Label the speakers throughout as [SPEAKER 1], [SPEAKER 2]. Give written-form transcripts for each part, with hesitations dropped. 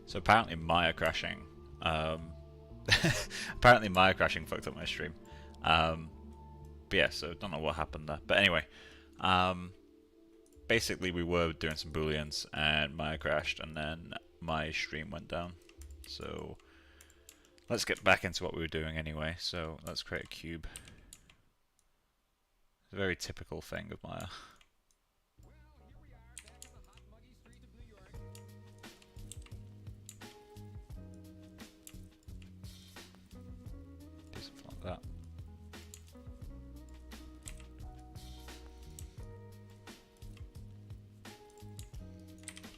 [SPEAKER 1] So apparently Maya crashing, apparently Maya crashing fucked up my stream. But yeah, so don't know what happened there. But anyway, basically we were doing some booleans and Maya crashed, and then my stream went down. So let's get back into what we were doing anyway. So let's create a cube. It's a very typical thing of Maya. Do something like that.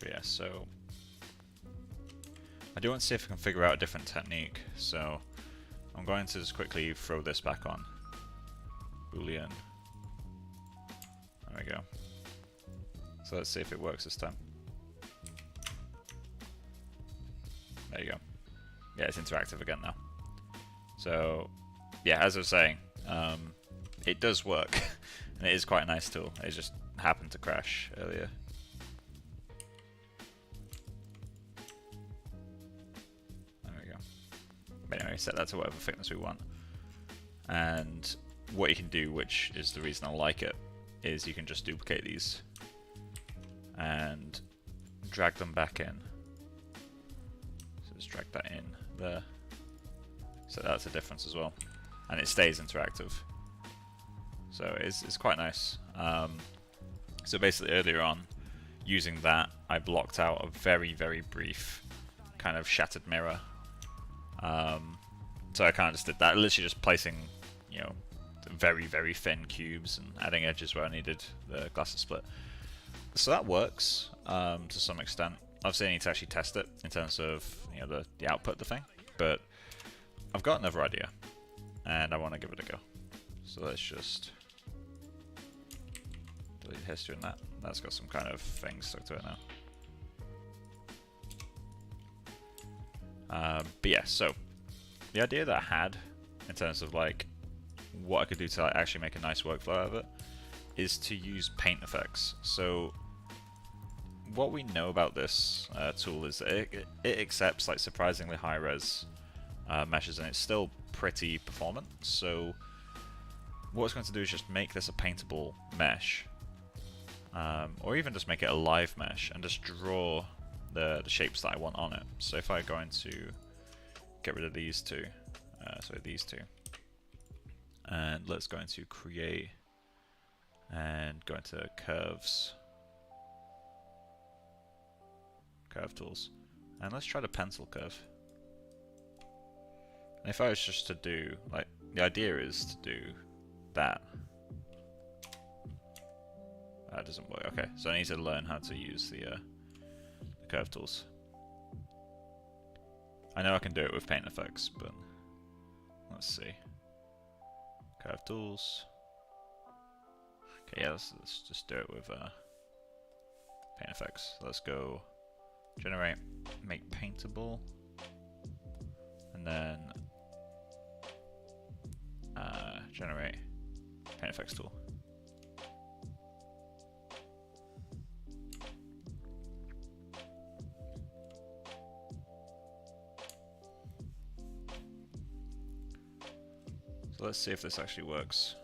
[SPEAKER 1] But yeah, so I do want to see if I can figure out a different technique. So I'm going to just quickly throw this back on. Boolean. There we go. So let's see if it works this time. There you go. Yeah, it's interactive again now. So yeah, as I was saying, it does work. And it is quite a nice tool. It just happened to crash earlier. There we go. But anyway, set that to whatever thickness we want. And what you can do, which is the reason I like it, is you can just duplicate these and drag them back in. So just drag that in there. So that's a difference as well. And it stays interactive. So it's quite nice. So basically earlier on, using that, I blocked out a very, very brief kind of shattered mirror. So I kind of just did that, literally just placing, you know, very, very thin cubes and adding edges where I needed the glasses split. So that works to some extent. Obviously I need to actually test it in terms of, you know, the output of the thing, but I've got another idea and I want to give it a go. So let's just delete history in that. That's got some kind of thing stuck to it now. But yeah, so the idea that I had in terms of like what I could do to like, actually make a nice workflow out of it is to use paint effects. So what we know about this tool is that it accepts like surprisingly high res meshes, and it's still pretty performant. So what it's going to do is just make this a paintable mesh, or even just make it a live mesh and just draw the shapes that I want on it. So if I go into get rid of these two, so these two, and let's go into create and go into curves, curve tools, and let's try the pencil curve. And if I was just to do, like, the idea is to do that. That doesn't work. Okay, so I need to learn how to use the curve tools. I know I can do it with paint effects, but let's see. Curve tools. Okay, yeah, let's just do it with paint effects. Let's go generate, make paintable, and then generate paint effects tool. So let's see if this actually works.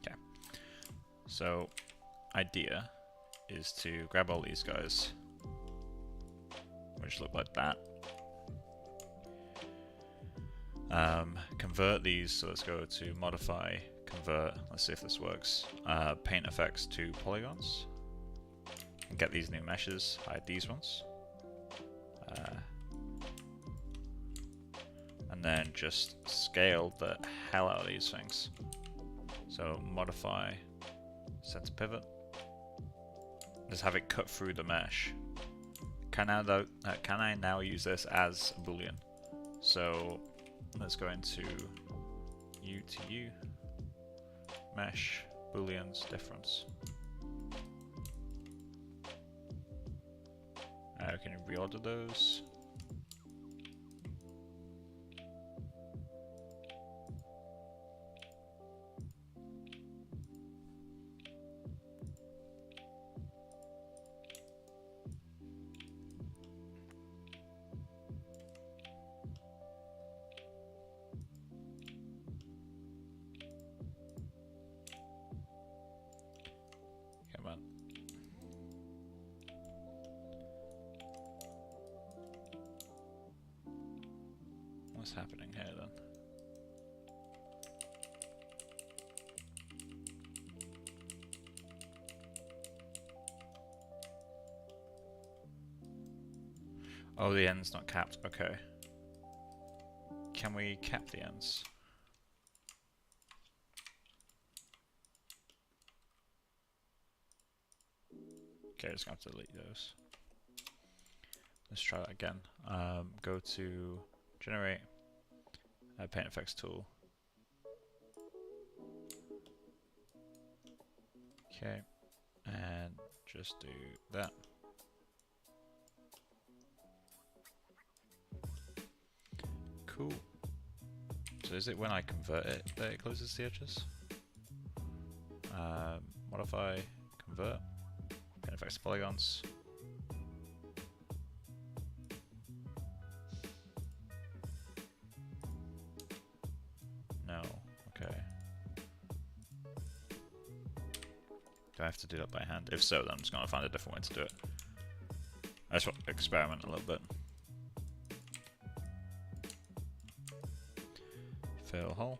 [SPEAKER 1] Okay. So idea is to grab all these guys, which look like that. Convert these, so let's go to modify, convert, let's see if this works. Paint effects to polygons. And get these new meshes, hide these ones. And then just scale the hell out of these things. So modify, center pivot. Just have it cut through the mesh. Can I now use this as a boolean? So let's go into U to U, mesh, booleans, difference. Can you reorder those? Come on. What's happening here then? Oh, the end's not capped. Okay. Can we cap the ends? Okay, just gonna have to delete those. Let's try that again. Go to generate paint effects tool. Okay, and just do that. Cool. So is it when I convert it that it closes the edges? Modify, convert, paint effects polygons. No, okay. Do I have to do that by hand? If so, then I'm just going to find a different way to do it. I just want to experiment a little bit. Fill hole.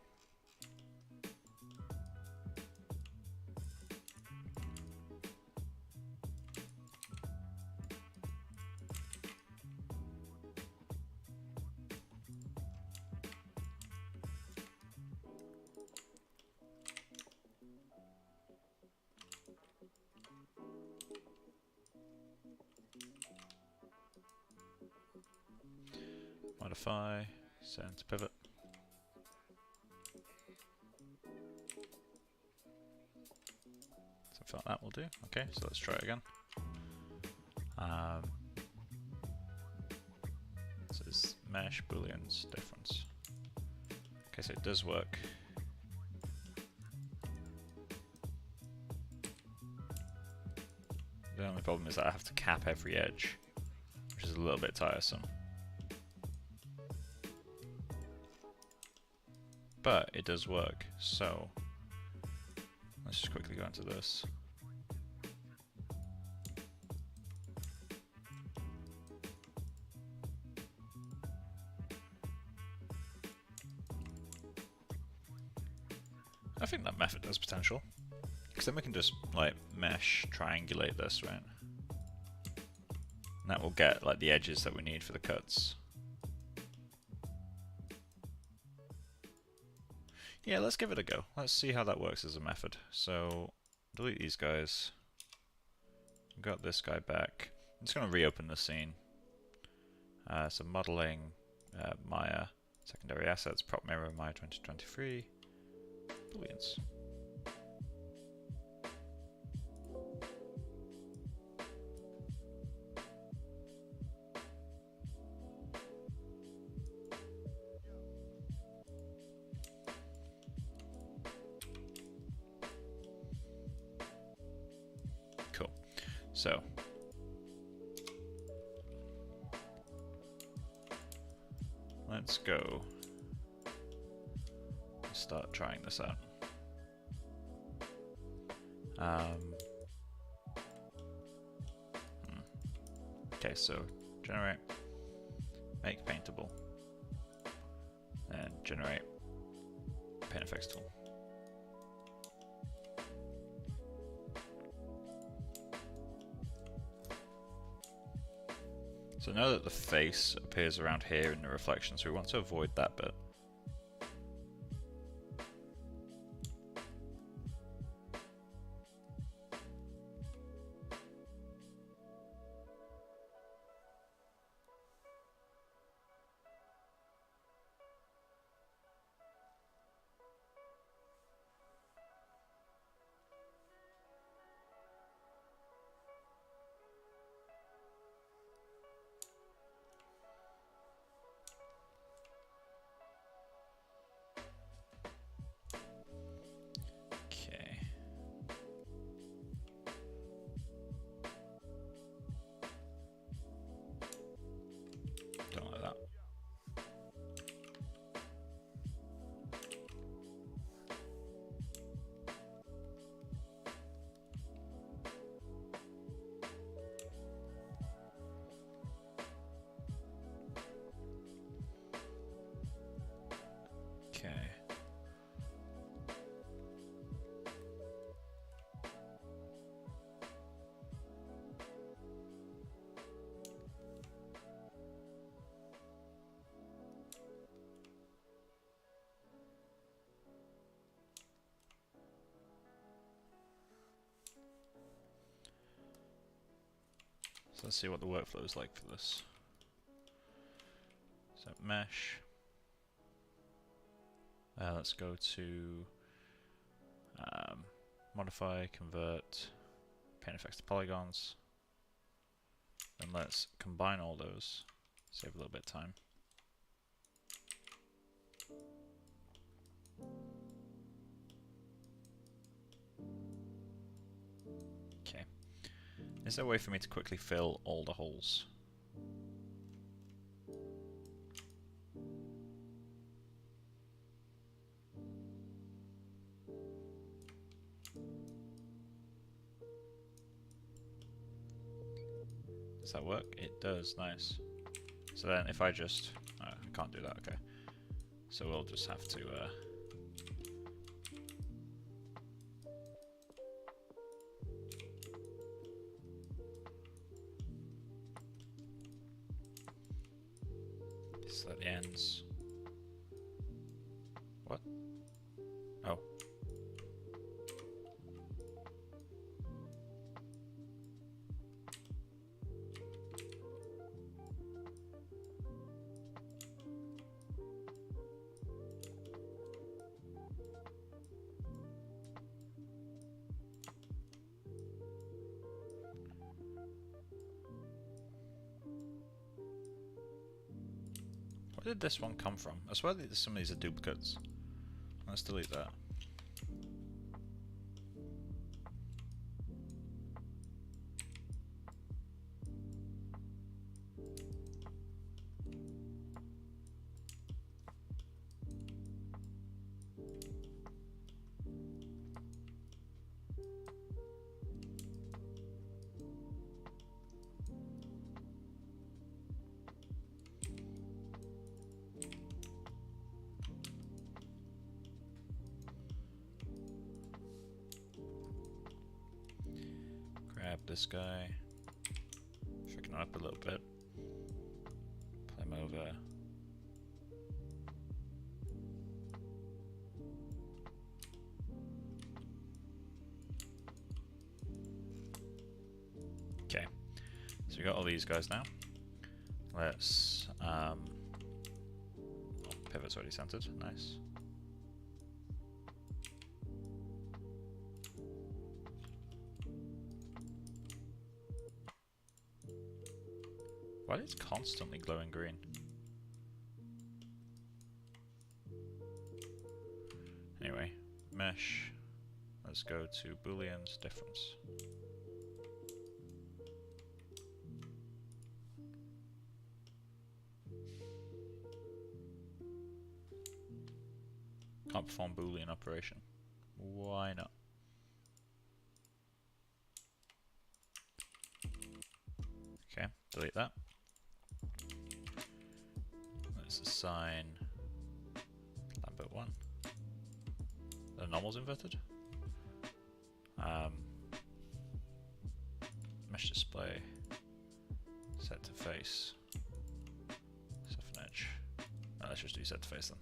[SPEAKER 1] Modify, set to pivot. Something like that will do. Okay, so let's try it again. So this mesh booleans difference. Okay, so it does work. The only problem is that I have to cap every edge, which is a little bit tiresome. But it does work, so let's just quickly go into this. I think that method has potential, because then we can just like mesh triangulate this, right? And that will get like the edges that we need for the cuts. Yeah, let's give it a go. Let's see how that works as a method. So delete these guys. We've got this guy back. I'm just going to reopen the scene. So modeling, Maya, secondary assets, prop mirror, Maya 2023, booleans. Cool. So let's go and start trying this out. Okay, so generate, make paintable, and generate paint effects tool. So now that the face appears around here in the reflection, so we want to avoid that bit. So let's see what the workflow is like for this. So mesh. Let's go to modify, convert, paint effects to polygons. Then let's combine all those. Save a little bit of time. Okay. Is there a way for me to quickly fill all the holes? Does that work? It does, nice. So then if I just... I can't do that, okay. So we'll just have to... select the ends. What? Oh. Where did this one come from? I swear that some of these are duplicates. Let's delete that. Grab this guy, shaking him up a little bit, play him over. Okay, so we got all these guys now. Let's, pivot's already centered, nice. Why is it constantly glowing green? Anyway, mesh. Let's go to Booleans difference. Can't perform Boolean operation. Why not? Okay, delete that. Let's assign Lambert 1. The normal's inverted. Mesh display. Set to face. Soften edge. No, let's just do set to face then.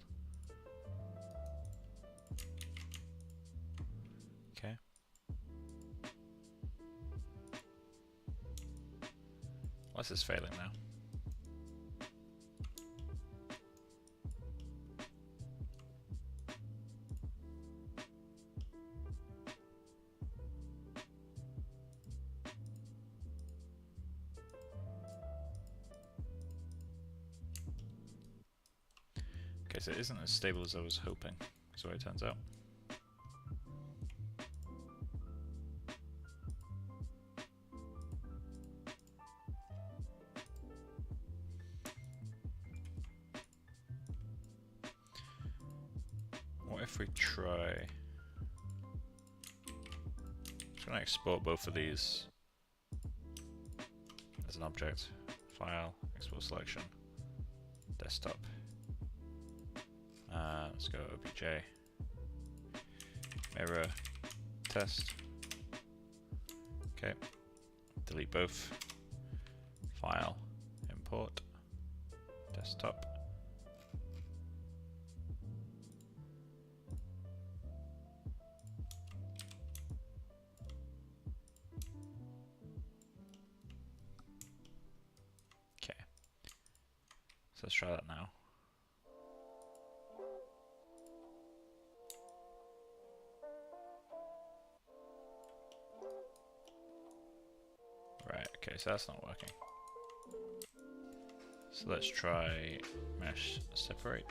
[SPEAKER 1] Okay. Why is this failing now? Okay, so it isn't as stable as I was hoping, is what it turns out. What if we try... I'm just going to export both of these as an object. File, export selection, desktop. Let's go obj, mirror, test. Okay, delete both. File, import, desktop. So let's try that now. Right, okay, so that's not working. So let's try mesh separate.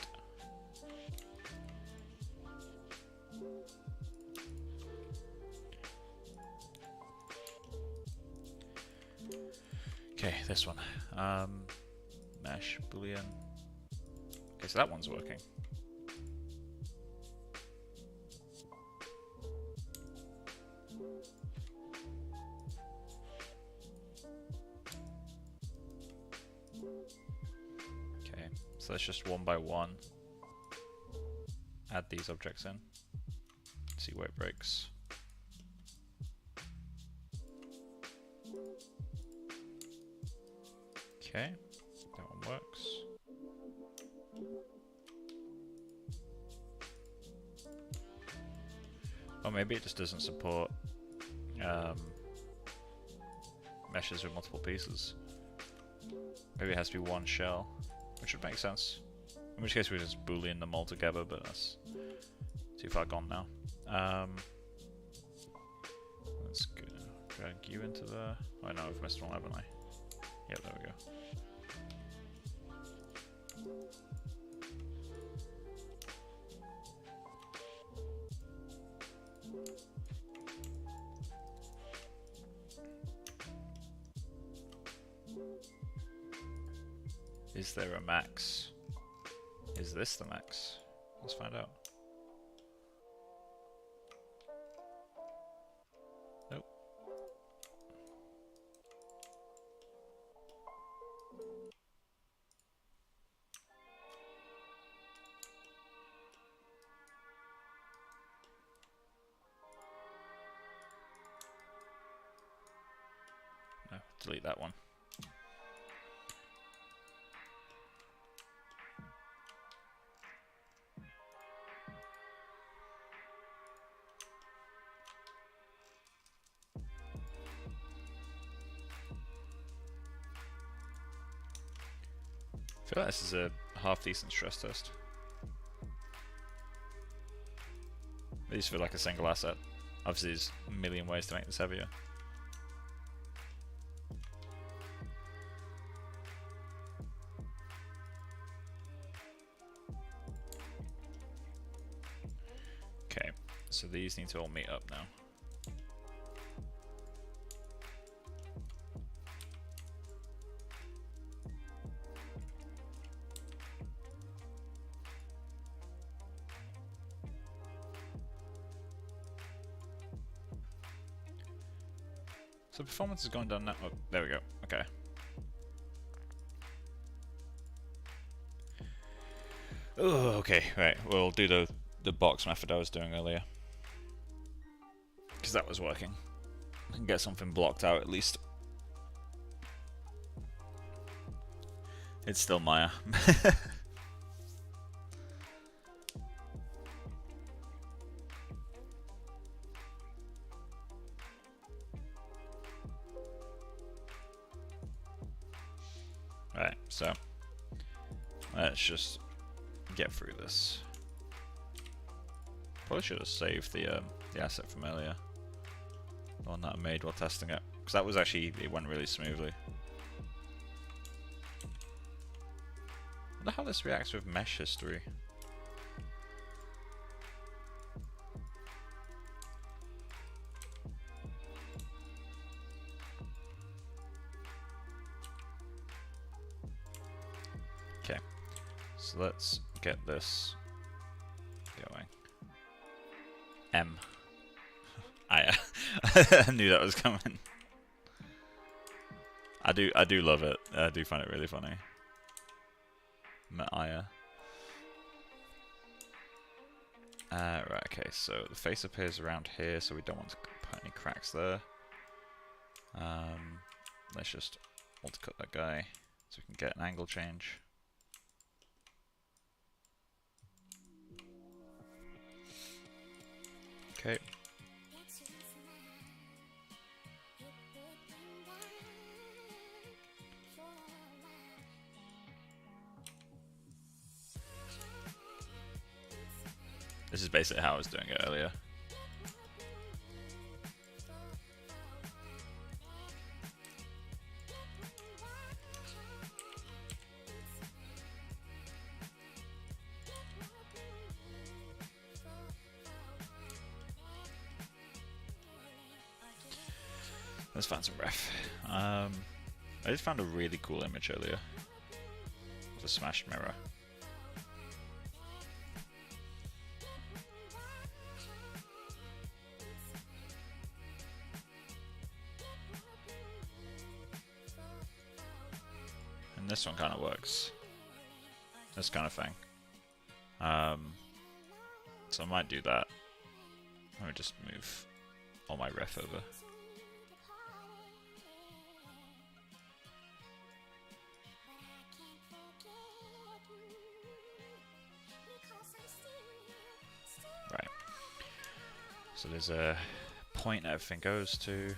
[SPEAKER 1] Okay, this one. Mesh boolean. Okay, so that one's working. Okay, so let's just one by one add these objects in. See where it breaks. Okay, that one works. Or maybe it just doesn't support meshes with multiple pieces. Maybe it has to be one shell, which would make sense. In which case we just boolean them all together, but that's too far gone now. Let's go drag you into there. Oh no, I've missed one, haven't I? Yeah, there we go. Is there a max? Is this the max? Let's find out. Nope. No, delete that one. I feel like this is a half decent stress test. At least for like a single asset. Obviously there's a million ways to make this heavier. Okay, so these need to all meet up now. So performance is going down now. Oh, there we go. Okay. Oh, okay. Right. We'll do the box method I was doing earlier, because that was working. I can get something blocked out at least. It's still Maya. Right, so let's just get through this. Probably should have saved the asset from earlier, the one that I made while testing it, because that was actually, it went really smoothly. I wonder how this reacts with mesh history. Okay, so let's get this going. I knew that was coming. I do love it. I do find it really funny. Aya. Right, okay, so the face appears around here, so we don't want to put any cracks there. Let's just multi-cut that guy so we can get an angle change. Okay. This is basically how I was doing it earlier. Let's find some ref. I just found a really cool image earlier of a smashed mirror. And this one kind of works. This kind of thing. So I might do that. Let me just move all my ref over. Right. So there's a point everything goes to.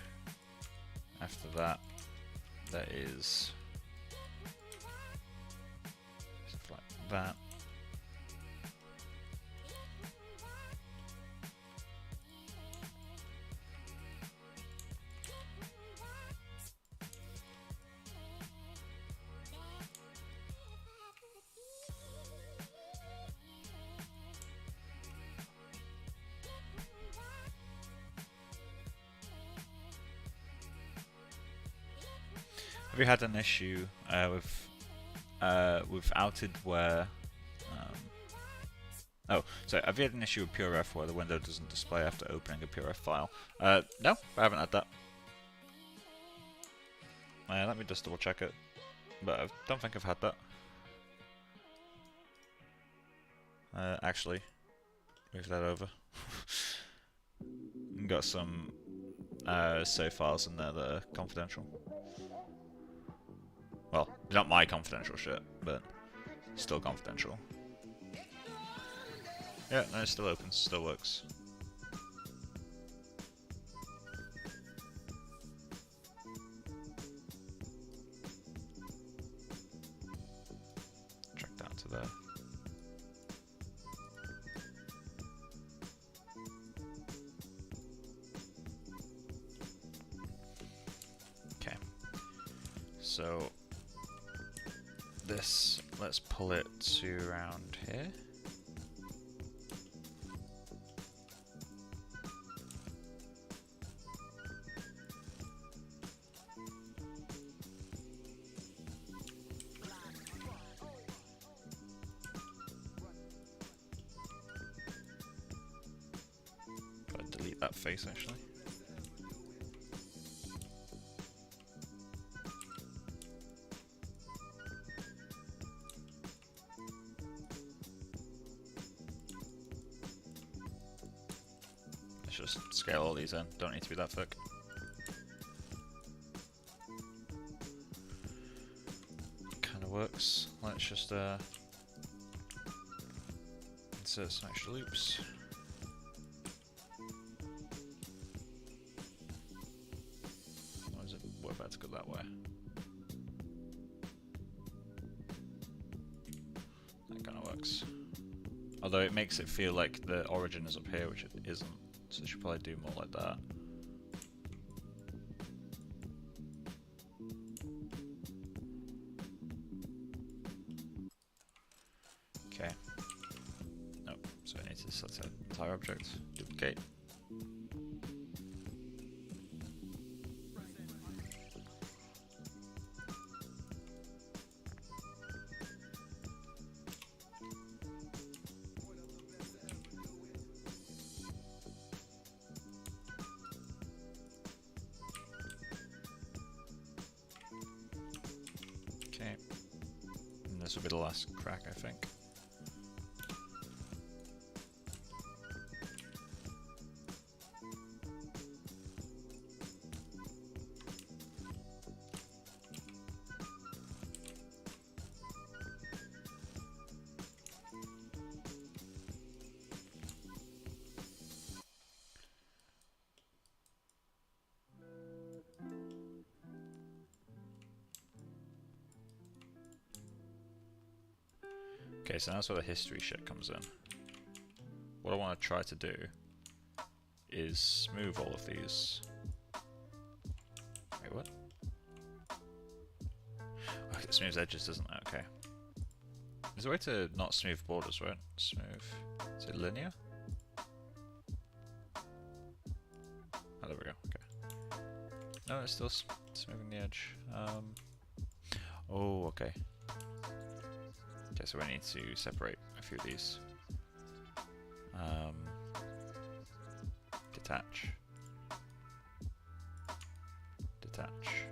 [SPEAKER 1] After that, there is stuff like that. Have you had an issue with outed where? Oh, so have you had an issue with PureRef where the window doesn't display after opening a PureRef file? No, I haven't had that. Let me just double check it, but I don't think I've had that. Actually, move that over. Got some save files in there that are confidential. Well, not my confidential shit, but still confidential. Yeah, no, it still opens, still works. Track down to there. Okay. So this, let's pull it to around here. Gotta delete that face actually. Let's just scale all these in, don't need to be that thick. Kinda works. Let's just insert some extra loops. Or is it worth it to go that way? That kinda works. Although it makes it feel like the origin is up here, which it isn't. So I should probably do more like that. Okay. Nope. So I need to select the entire object. Duplicate. Okay, and this will be the last crack, I think. Okay, so that's where the history shit comes in. what I want to try to do is smooth all of these. Wait, what? Oh, it smooths edges, doesn't it? Okay. There's a way to not smooth borders, right? Smooth. Is it linear? Oh, there we go. Okay. No, it's still smoothing the edge. Oh, okay. Okay, so we need to separate a few of these. Detach. Detach.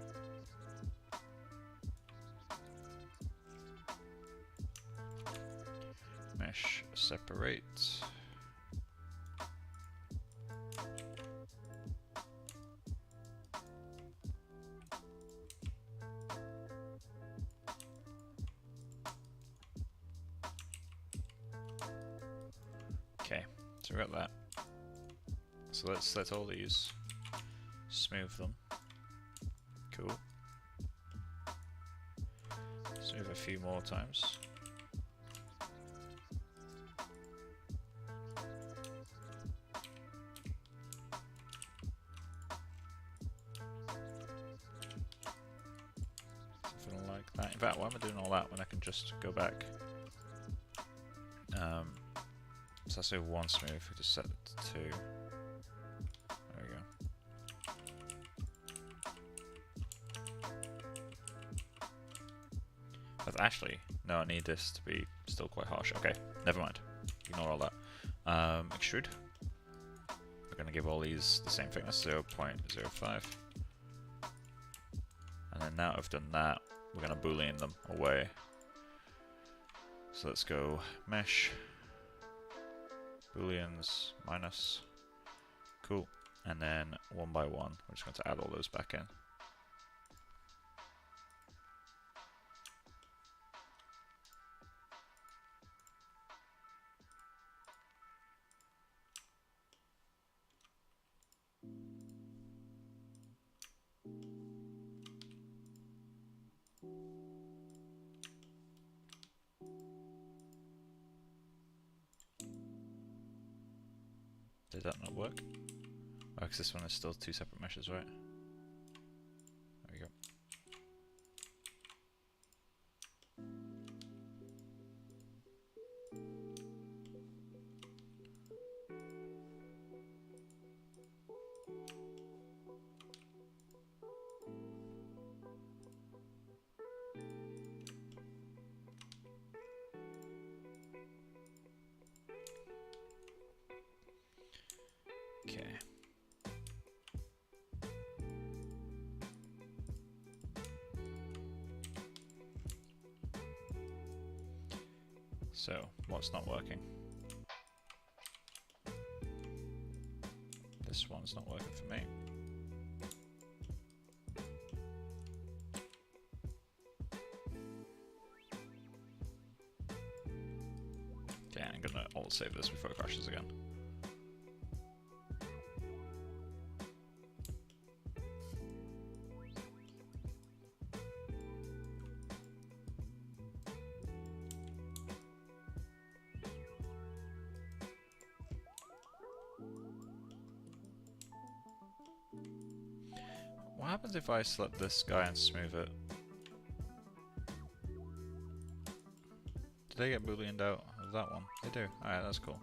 [SPEAKER 1] Mesh, separate. Okay, so we got that. So let's let all these smooth them. Cool. Smooth a few more times. Something like that. In fact, why am I doing all that when I can just go back? So let's do one smooth, we just set it to 2. There we go. But actually, no, I need this to be still quite harsh. Okay, never mind. Ignore all that. Extrude. We're going to give all these the same thickness, 0.05. And then now I've done that, we're going to boolean them away. So let's go mesh. Booleans minus. Cool. And then one by one, we're just going to add all those back in. Did that not work? Oh, because this one is still 2 separate meshes, right? There we go. Okay. So, what's not working? This one's not working for me. Okay, I'm gonna alt save this before it crashes again. What happens if I select this guy and smooth it? Did they get booleaned out of that one? They do. Alright, that's cool.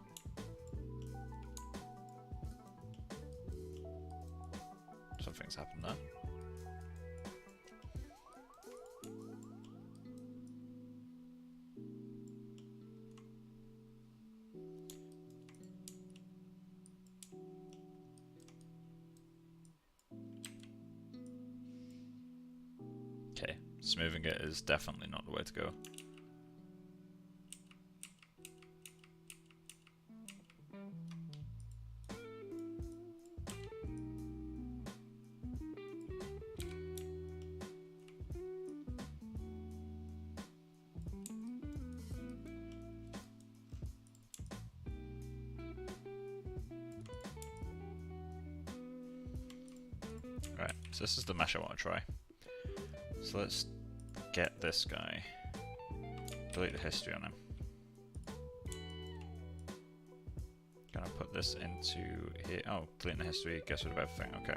[SPEAKER 1] Something's happened there. Okay, smoothing it is definitely not the way to go. Right, so this is the mesh I want to try. So let's get this guy, delete the history on him. this into here. Oh, delete the history, gets rid of everything, okay.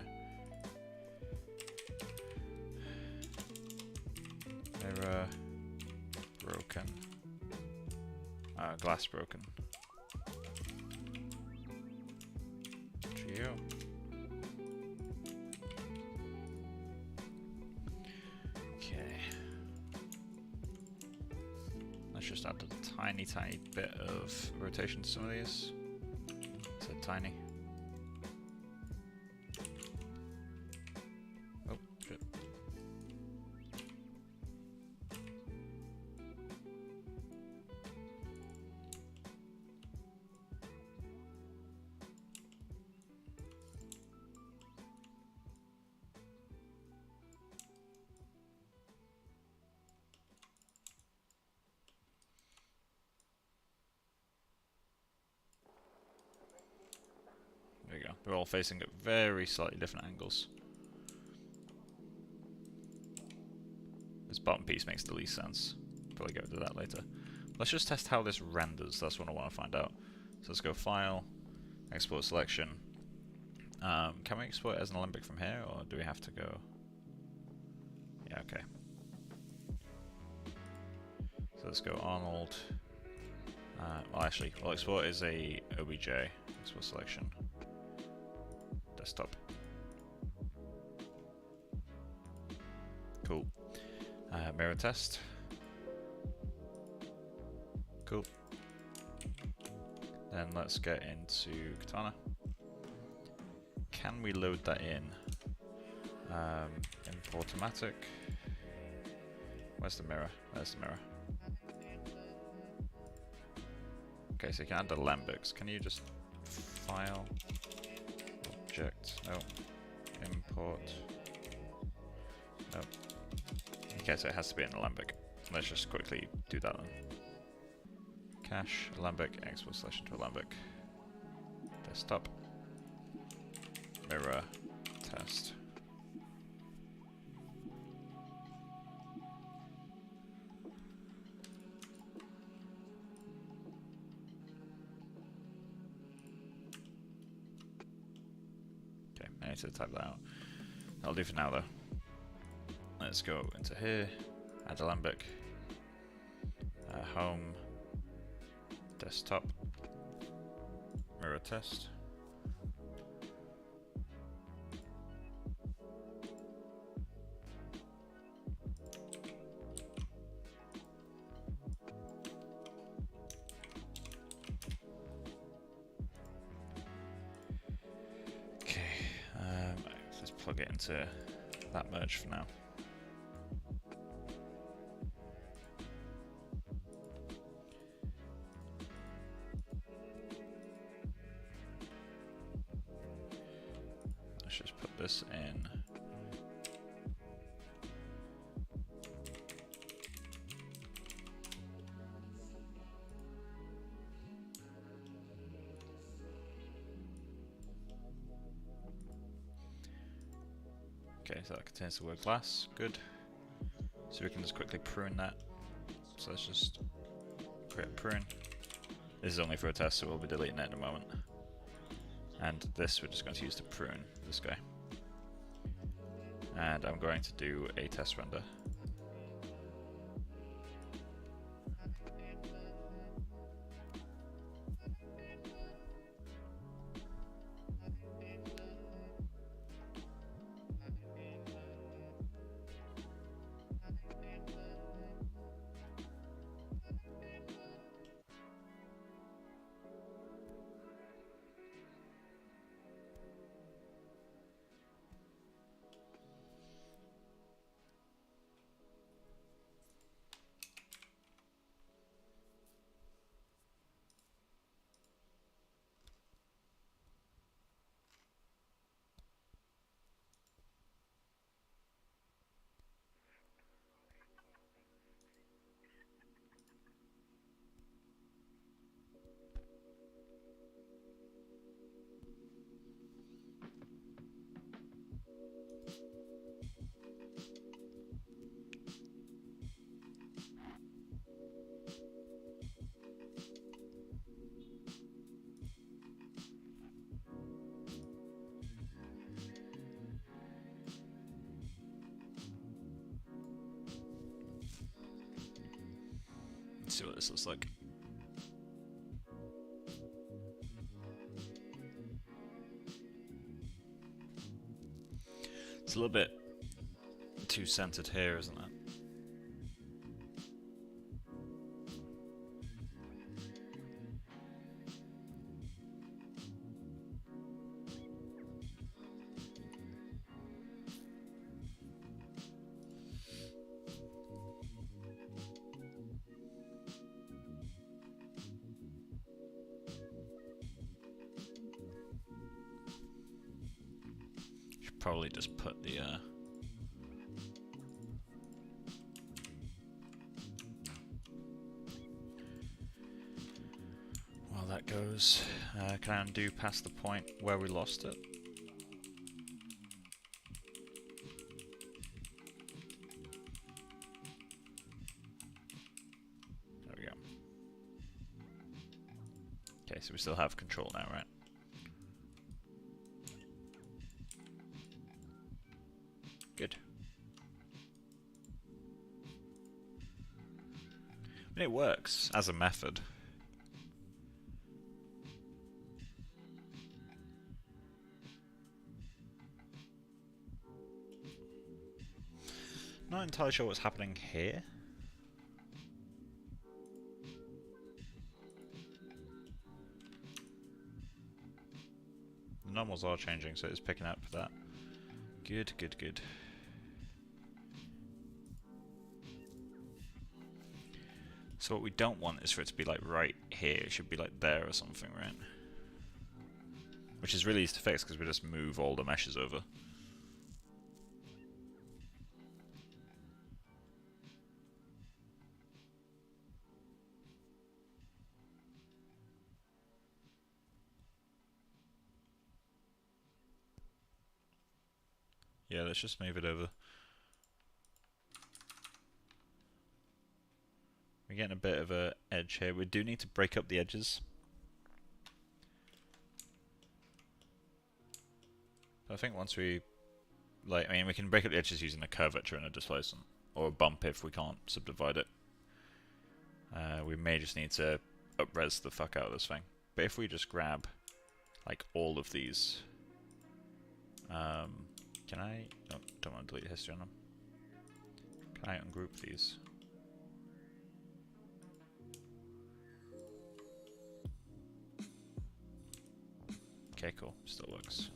[SPEAKER 1] Mirror broken. Glass broken. Trio. Okay. Let's just add a tiny bit of rotation to some of these. So tiny. Oh, shit. There you go. They're all facing at very slightly different angles. This bottom piece makes the least sense. Probably go to that later. Let's just test how this renders. That's what I want to find out. So let's go File, Export Selection. Can we export it as an Alembic from here, or do we have to go? Yeah, okay. So let's go Arnold. Well, actually, we'll export as a OBJ. Export Selection. Desktop. Cool. Mirror test. Cool. Then let's get into Katana. Can we load that in? Importomatic. Where's the mirror? There's the mirror. Okay, so you can add the alembics. Can you just file, object, no, import, no. Okay, so it has to be an alembic. Let's just quickly do that then. Cache, alembic, export selection to alembic. Desktop. Mirror, test. Okay, I need to type that out. That'll do for now though. Let's go into here, add alembic, home, desktop, mirror test. Okay, let's plug it into that merge for now. Let's just put this in. Okay, so that contains the word glass. Good. So we can just quickly prune that. So let's just create a prune. This is only for a test, so we'll be deleting it in a moment. And this we're just going to use to prune this guy. And I'm going to do a test render. see what this looks like. It's a little bit too centered here, isn't it? Should probably just put the while that goes, can I undo past the point where we lost it? There we go. Okay, so we still have control now, right? Good. I mean, it works as a method. Not entirely sure what's happening here. The normals are changing, so it's picking up that. Good, good, good. So what we don't want is for it to be like right here. It should be like there or something, right? Which is really easy to fix because we just move all the meshes over. Yeah, let's just move it over. We're getting a bit of an edge here. We do need to break up the edges. I think once we, I mean, we can break up the edges using a curvature and a displacement, or a bump if we can't subdivide it. We may just need to up-res the fuck out of this thing. But if we just grab, like, all of these, can I? No, don't want to delete history on them. Can I ungroup these? Okay, cool. Still works.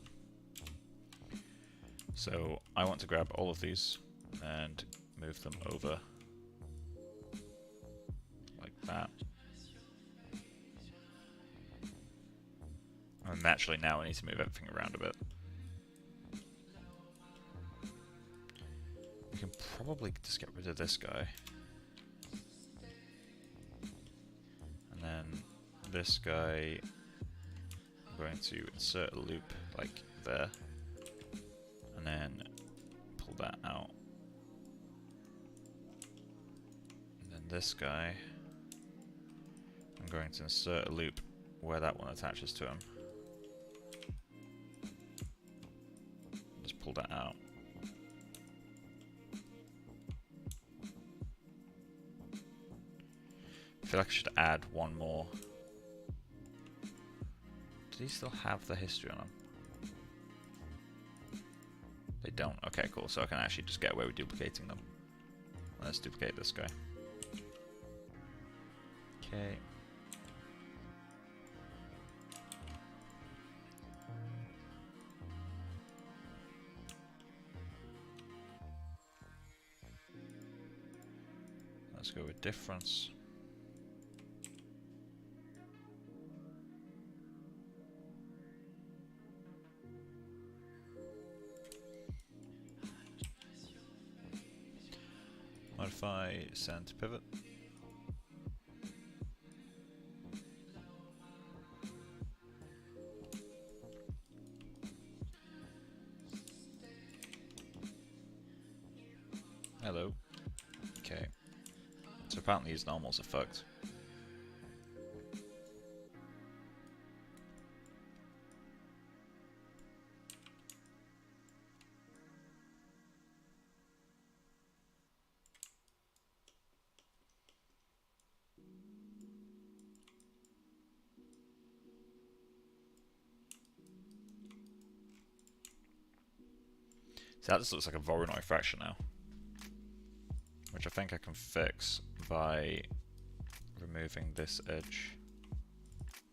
[SPEAKER 1] So I want to grab all of these and move them over like that. And naturally now I need to move everything around a bit. We can probably just get rid of this guy. And then this guy, I'm going to insert a loop like there. And then pull that out. And then this guy, I'm going to insert a loop where that one attaches to him. Just pull that out. I feel like I should add one more. Did he still have the history on him? They don't. Okay, cool. So I can actually just get away with duplicating them. Let's duplicate this guy. Okay. Let's go with difference. Modify send to pivot. Hello. Okay. So apparently these normals are fucked. So that just looks like a Voronoi fracture now, which I think I can fix by removing this edge.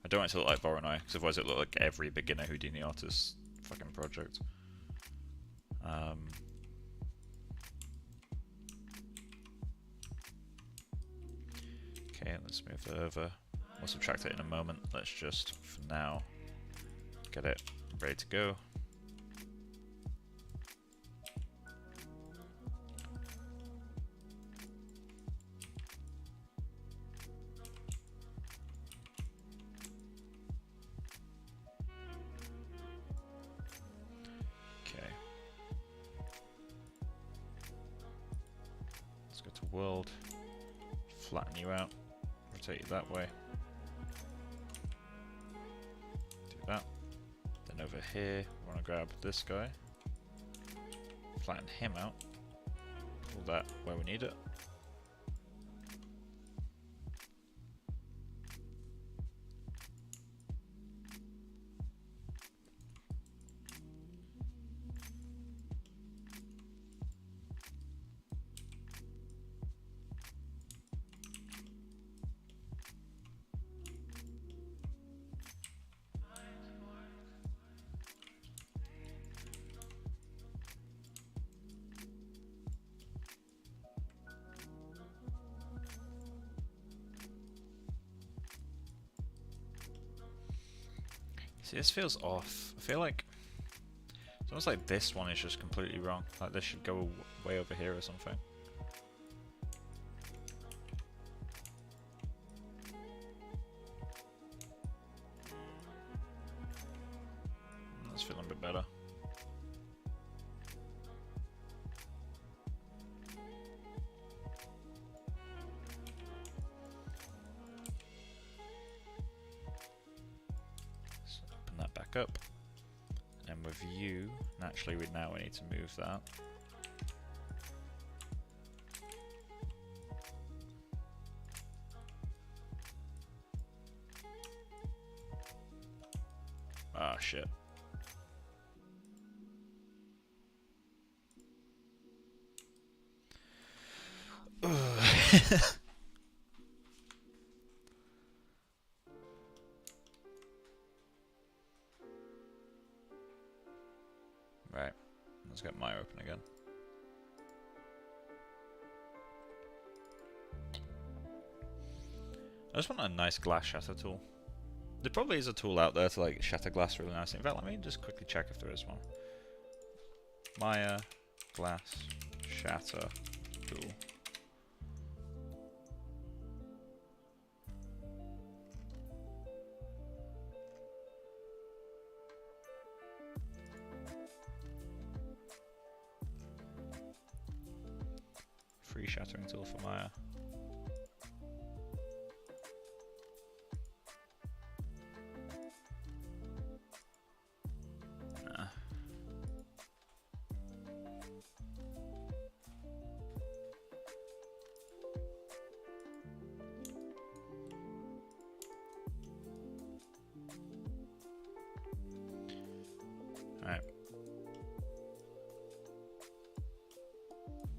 [SPEAKER 1] I don't want it to look like Voronoi, because otherwise it'll look like every beginner Houdini artist fucking project. Okay, let's move that over. We'll subtract it in a moment. Let's just, for now, get it ready to go. World, flatten you out, rotate you that way, do that, then over here we want to grab this guy, flatten him out, pull that where we need it. See, this feels off. I feel like it's almost like this one is just completely wrong. Like this should go way over here or something. That's feeling a bit better. Up, and with you, naturally we need to move that. Ah, shit. Right, let's get my open again. I just want a nice glass shatter tool. There probably is a tool out there to like shatter glass really nicely. In fact, let me just quickly check if there is one. Maya glass shatter tool. Free shattering tool for Maya. Nah. Alright.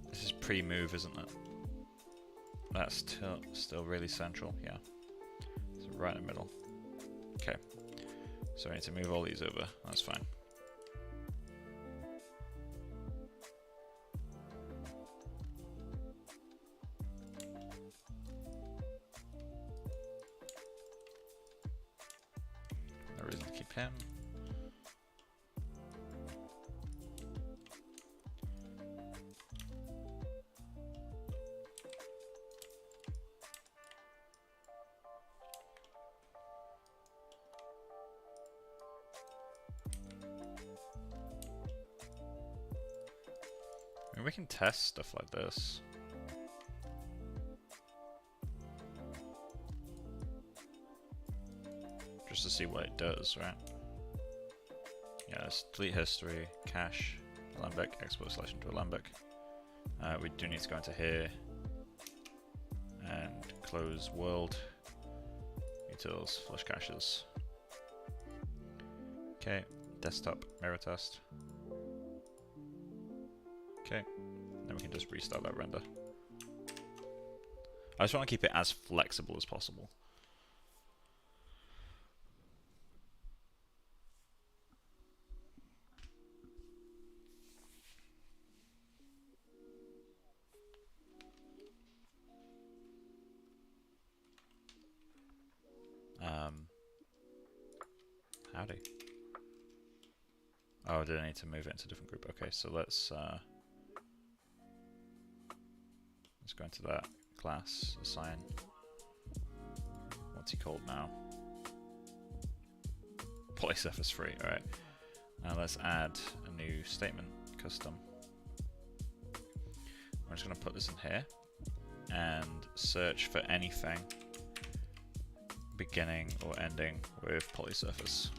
[SPEAKER 1] This is pre-move, isn't it? That's still really central, yeah. So right in the middle. Okay. So I need to move all these over. That's fine. No reason to keep him. I mean, we can test stuff like this. Just to see what it does, right? Yeah, let's delete history, cache, Alembic, export selection to Alembic. We do need to go into here and close world, utils, flush caches. Okay, desktop mirror test. Okay, then we can just restart that render. I just want to keep it as flexible as possible. Howdy. Oh, did I need to move it into a different group? Okay, so let's go into that class, assign. What's he called now? Polysurface free. All right. Now let's add a new statement, custom. I'm just going to put this in here and search for anything beginning or ending with polysurface.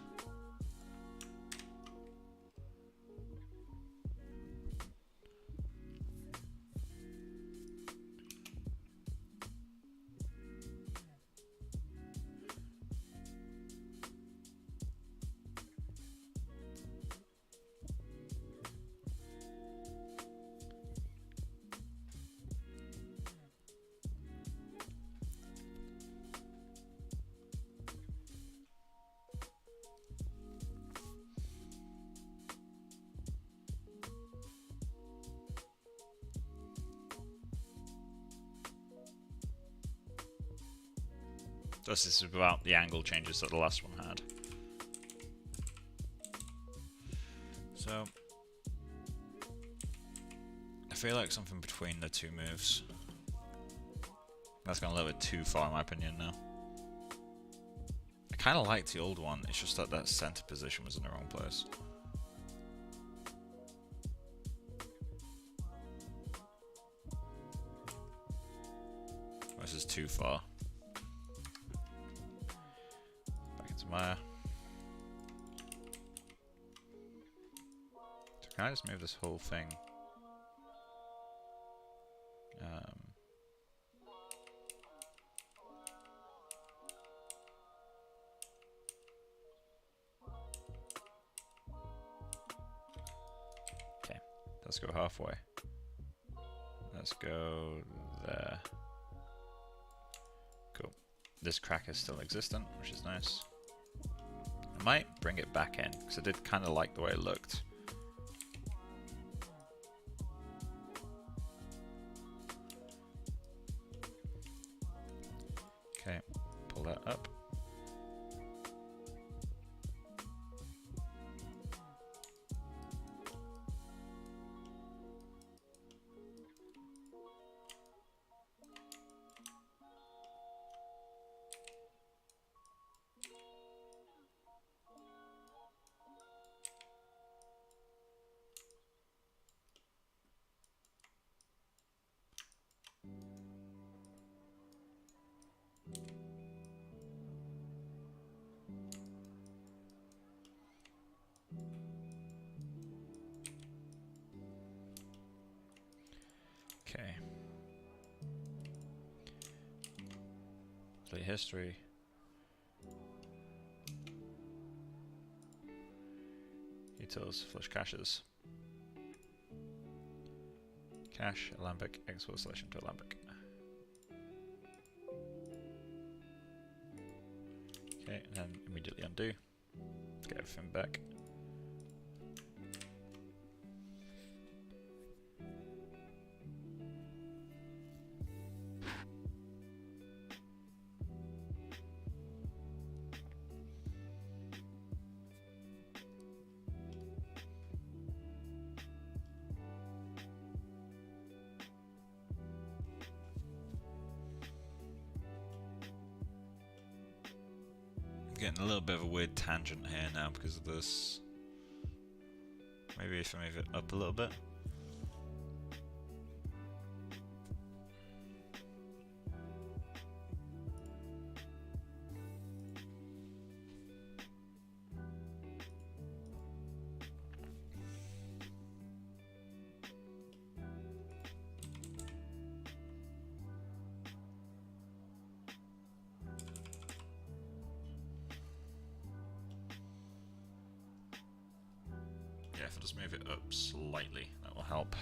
[SPEAKER 1] This is about the angle changes that the last one had. So I feel like something between the two moves. That's gone a little bit too far in my opinion now. I kind of liked the old one, it's just that that center position was in the wrong place. This is too far. Maya. So can I just move this whole thing? Okay, let's go halfway. Let's go there. Cool. This crack is still existent, which is nice. I might bring it back in, because I did kind of like the way it looked. Okay, pull that up. Okay. Play history. Utils, flush caches. Cache, Alembic, export selection to Alembic. Okay, and then immediately undo. Get everything back. Getting a little bit of a weird tangent here now because of this. Maybe if I move it up a little bit. Yeah, if I just move it up slightly, that'll That will help.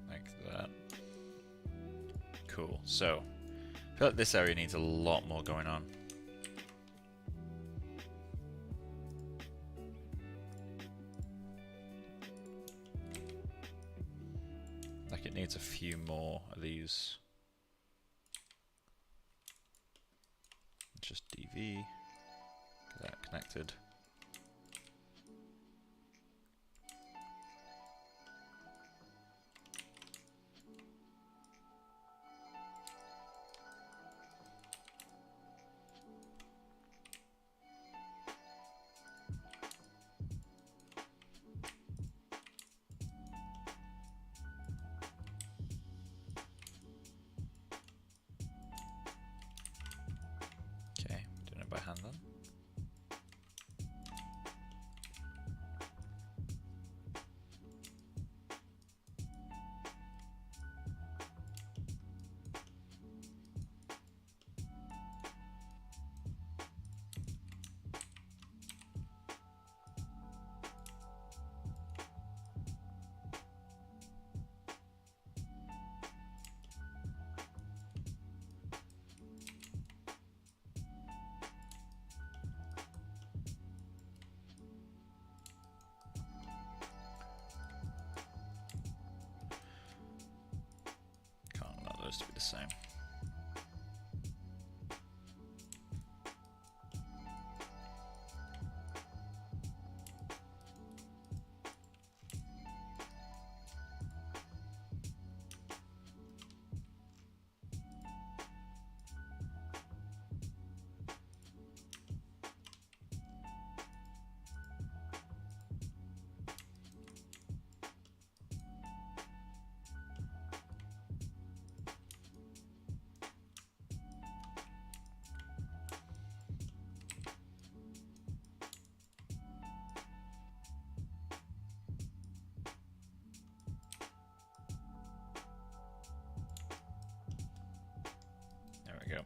[SPEAKER 1] Like that. Cool. So, I feel like this area needs a lot more going on. Like it needs a few more of these. Just DV. Get that connected. Okay, doing it by hand then. Can't allow those to be the same. There we go.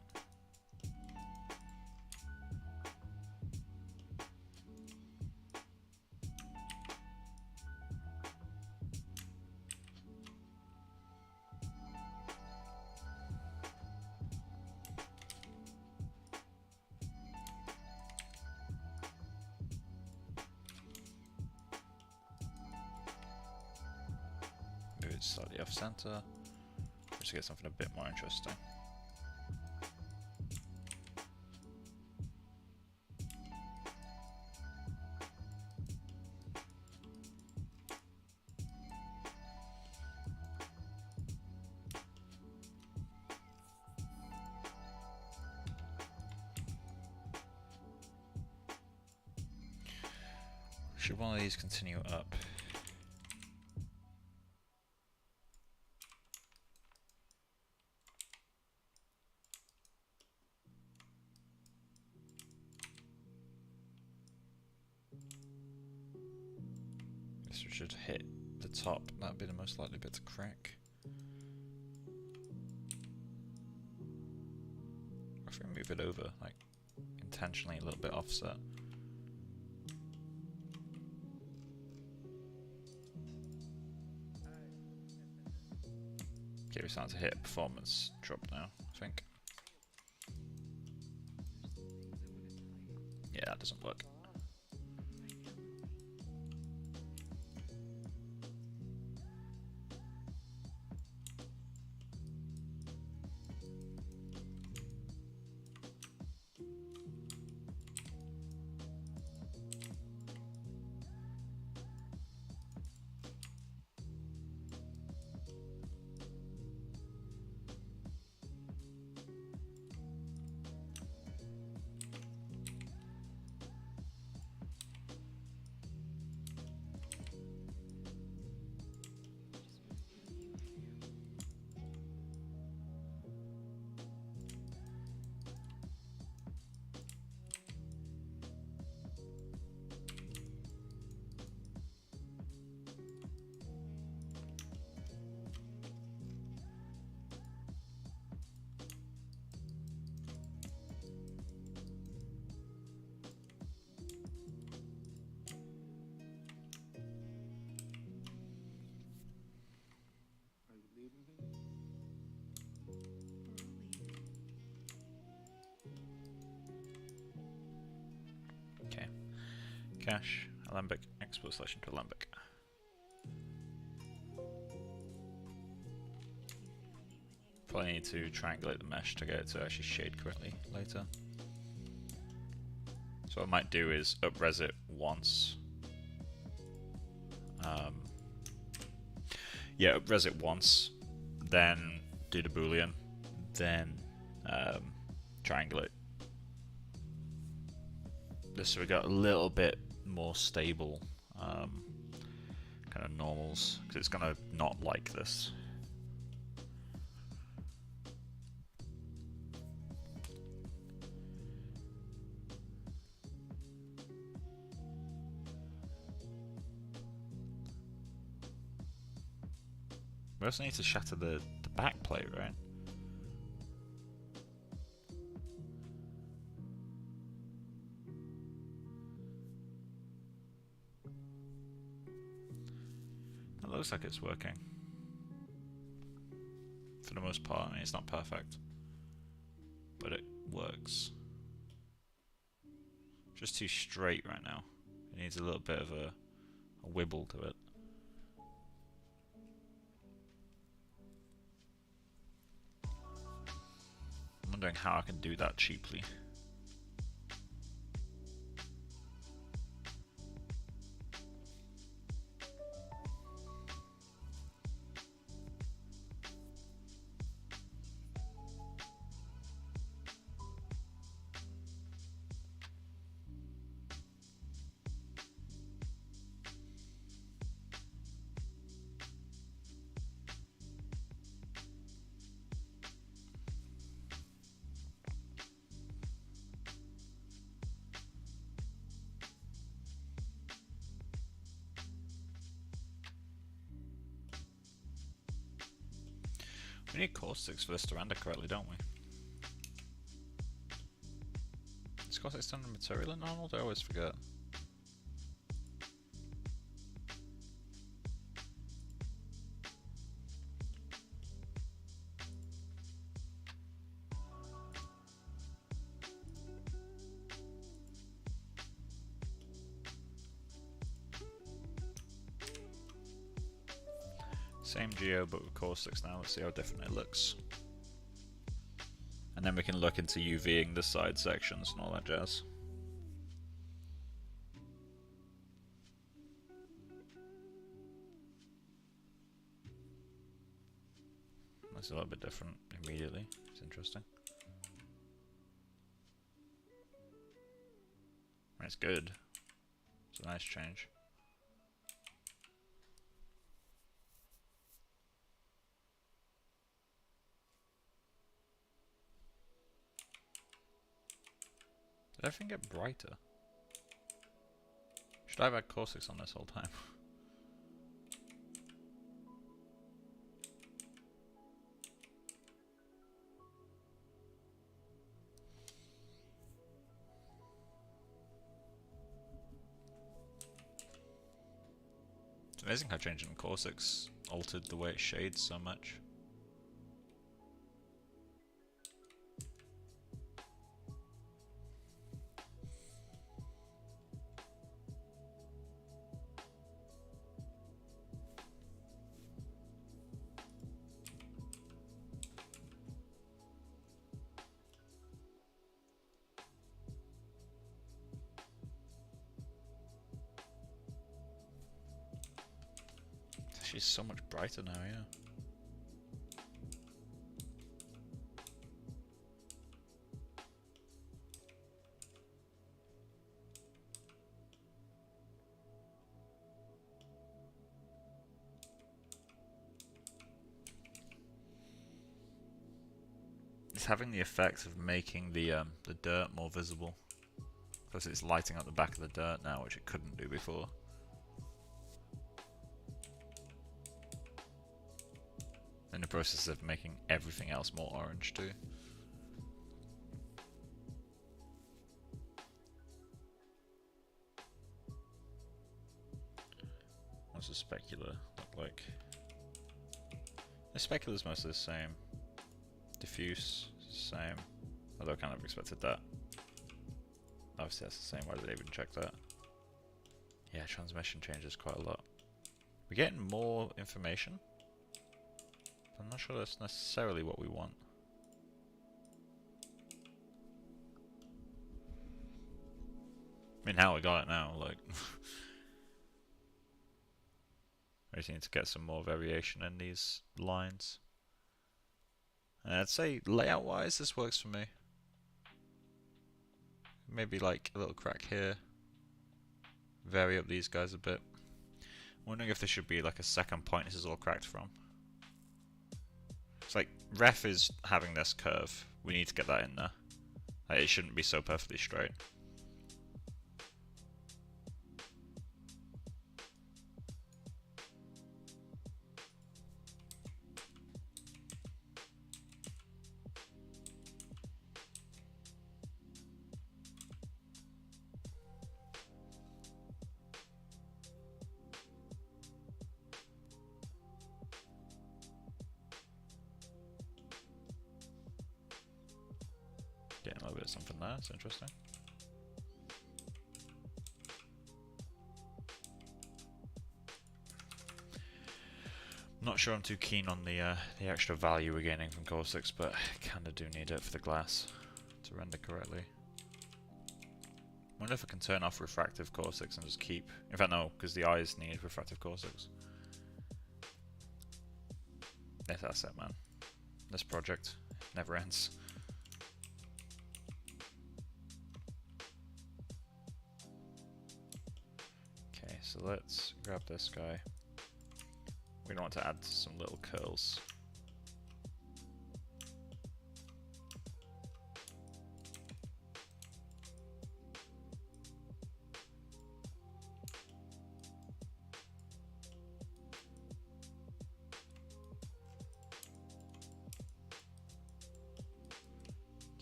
[SPEAKER 1] Move it slightly off center, just to get something a bit more interesting. Should one of these continue up? This should hit the top. That'd be the most likely bit to crack. Or if we move it over, like intentionally a little bit offset. Okay, we're starting to hit performance drop now, I think. Yeah, that doesn't work. cache, Alembic, export selection to Alembic. Probably need to triangulate the mesh to get it to actually shade correctly later. So what I might do is up-res it once. Yeah, up-res it once, then do the boolean, then triangulate. Just so we got a little bit more stable kind of normals, because it's gonna not like this. We also need to shatter the back plate, right? It looks like it's working. For the most part, I mean, it's not perfect, but it works. Just too straight right now. It needs a little bit of a wibble to it. I'm wondering how I can do that cheaply. We need caustics for this to render correctly, don't we? Is caustics done in material and normal? I always forget. Same geo but with caustics now, let's see how different it looks. And then we can look into UVing the side sections and all that jazz. That's a little bit different immediately, it's interesting. It's good, it's a nice change. Did everything get brighter? Should I have had caustics on this whole time? It's amazing how changing the caustics altered the way it shades so much. She's so much brighter now, yeah. It's having the effect of making the dirt more visible. Because it's lighting up the back of the dirt now, which it couldn't do before. In the process of making everything else more orange too. What's the specular look like? The specular is mostly the same. Diffuse, same. Although I kind of expected that. Obviously that's the same, why did they even check that? Yeah, transmission changes quite a lot. We're getting more information. I'm not sure that's necessarily what we want. I mean, how we got it now, like... we just need to get some more variation in these lines. And I'd say, layout-wise, this works for me. Maybe like a little crack here. Vary up these guys a bit. I'm wondering if there should be like a second point this is all cracked from. It's like, ref is having this curve. We need to get that in there. Like, it shouldn't be so perfectly straight. Getting a little bit of something there, it's interesting. Not sure I'm too keen on the extra value we're gaining from Core 6, but I kinda do need it for the glass to render correctly. Wonder if I can turn off refractive Core 6 and just keep... In fact, no, because the eyes need refractive Core 6. Yes, that's it, man. This project never ends. Okay, so let's grab this guy. We don't want to add some little curls.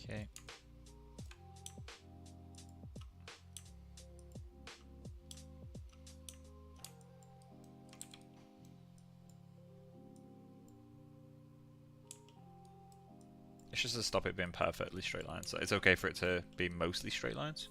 [SPEAKER 1] Okay. It's just to stop it being perfectly straight lines. So it's okay for it to be mostly straight lines.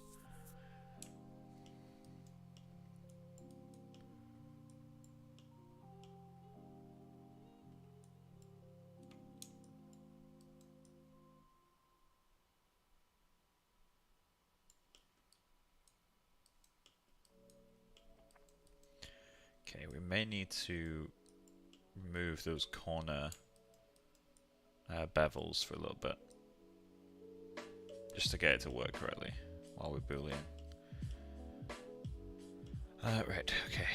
[SPEAKER 1] Okay, we may need to remove those corner bevels for a little bit, just to get it to work correctly while we're boolean. Right, okay.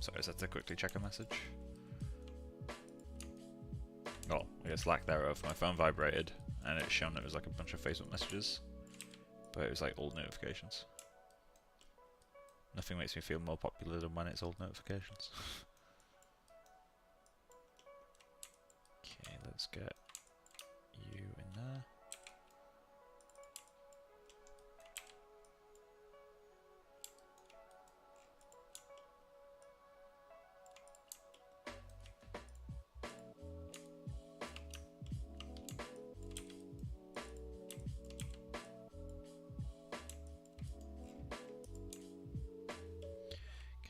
[SPEAKER 1] Sorry, I just had to quickly check a message. Oh, I guess lack thereof. My phone vibrated and it's shown it was like a bunch of Facebook messages, but it was like old notifications. Nothing makes me feel more popular than when it's old notifications. Okay, let's get you in there.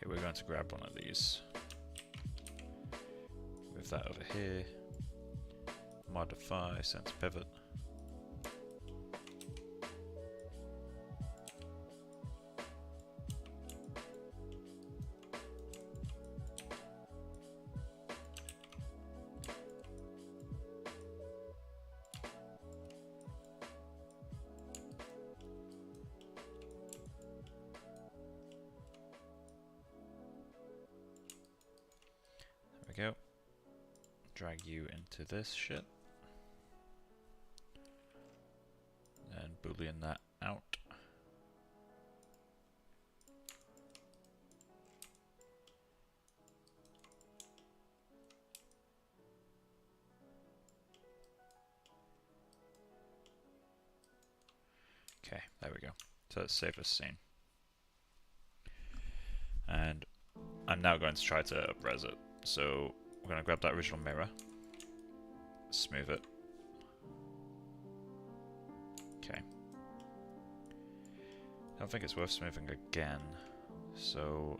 [SPEAKER 1] Okay, we're going to grab one of these. Move that over here. Modify, sense pivot. drag you into this shit. And boolean that out. Okay, there we go. So let's save this scene. And I'm now going to try to res it. So we're going to grab that original mirror, smooth it. Okay. I don't think it's worth smoothing again. So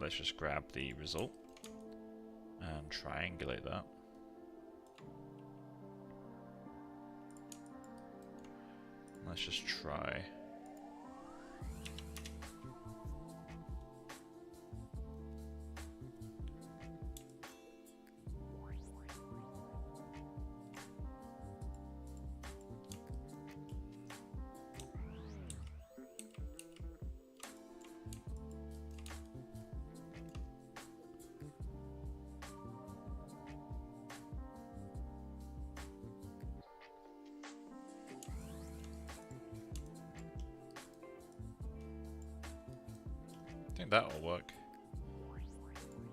[SPEAKER 1] let's just grab the result and triangulate that. Let's just try. I think that'll work.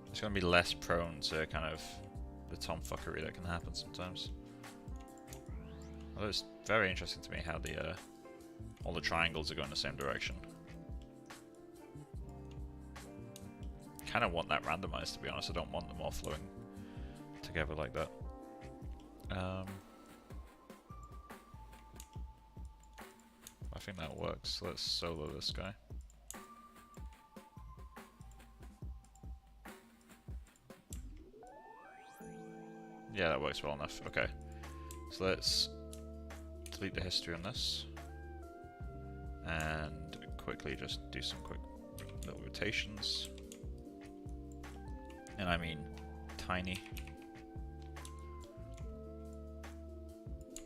[SPEAKER 1] It's going to be less prone to kind of the tomfuckery that can happen sometimes. Although it's very interesting to me how the all the triangles are going the same direction. Kind of want that randomized, to be honest. I don't want them all flowing together like that. I think that works. Let's solo this guy. Yeah, that works well enough. Okay, so let's delete the history on this and quickly just do some quick little rotations. And I mean tiny.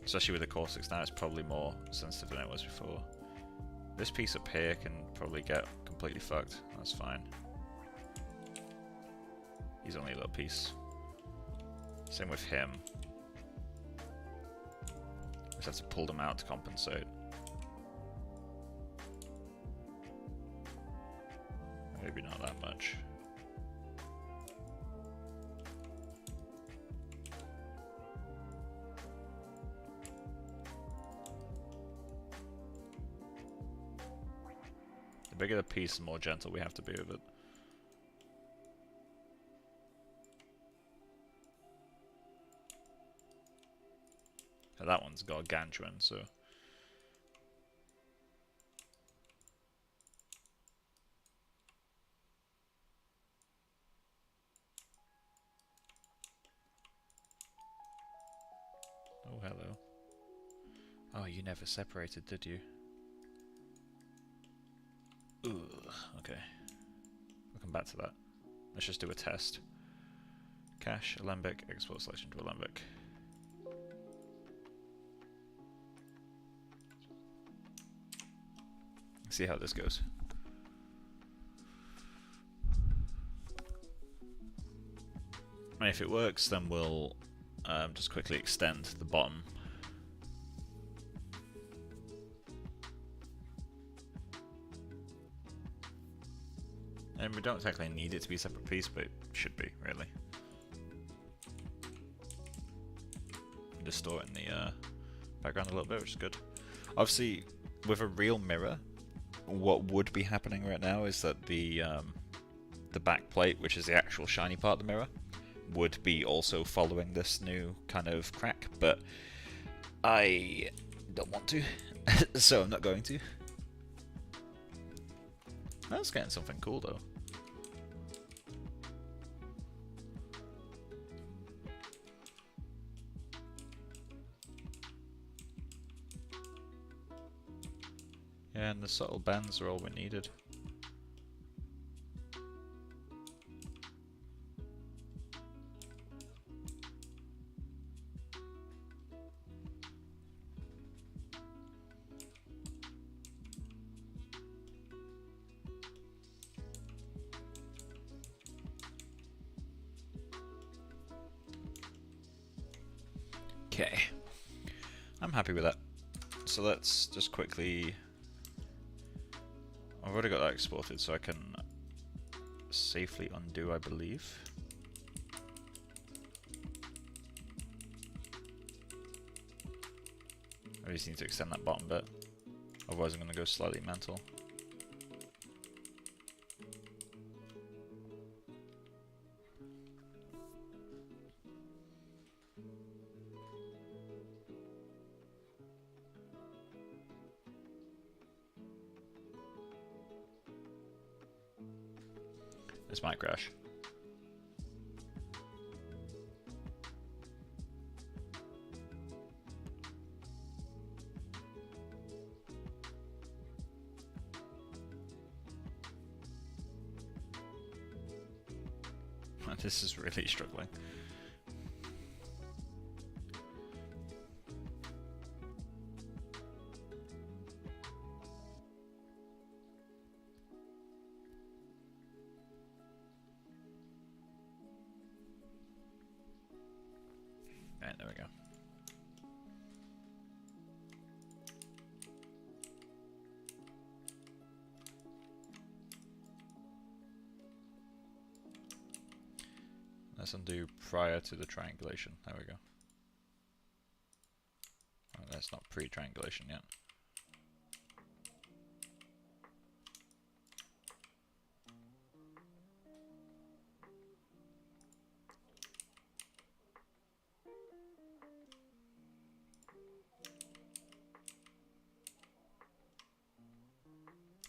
[SPEAKER 1] Especially with the Cortex now, it's probably more sensitive than it was before. This piece up here can probably get completely fucked. That's fine. He's only a little piece. Same with him. Just have to pull them out to compensate. Maybe not that much. The bigger the piece, the more gentle we have to be with it. Now that one's gargantuan, so... Oh, hello. Oh, you never separated, did you? Ooh, okay. We'll come back to that. Let's just do a test. Cache, Alembic, export selection to Alembic. See how this goes. And if it works, then we'll just quickly extend the bottom. And we don't technically need it to be a separate piece, but it should be, really. Distort in the background a little bit, which is good. Obviously, with a real mirror, what would be happening right now is that the back plate, which is the actual shiny part of the mirror, would be also following this new kind of crack, but I don't want to, so I'm not going to. That's getting something cool though. Yeah, and the subtle bends are all we needed. Okay, I'm happy with that. So let's just quickly... I've already got that exported, so I can safely undo, I believe. I just need to extend that bottom bit, otherwise I'm going to go slightly mental. This might crash. This is really struggling. Right, there we go. Let's undo prior to the triangulation. There we go. Oh, that's not pre-triangulation yet.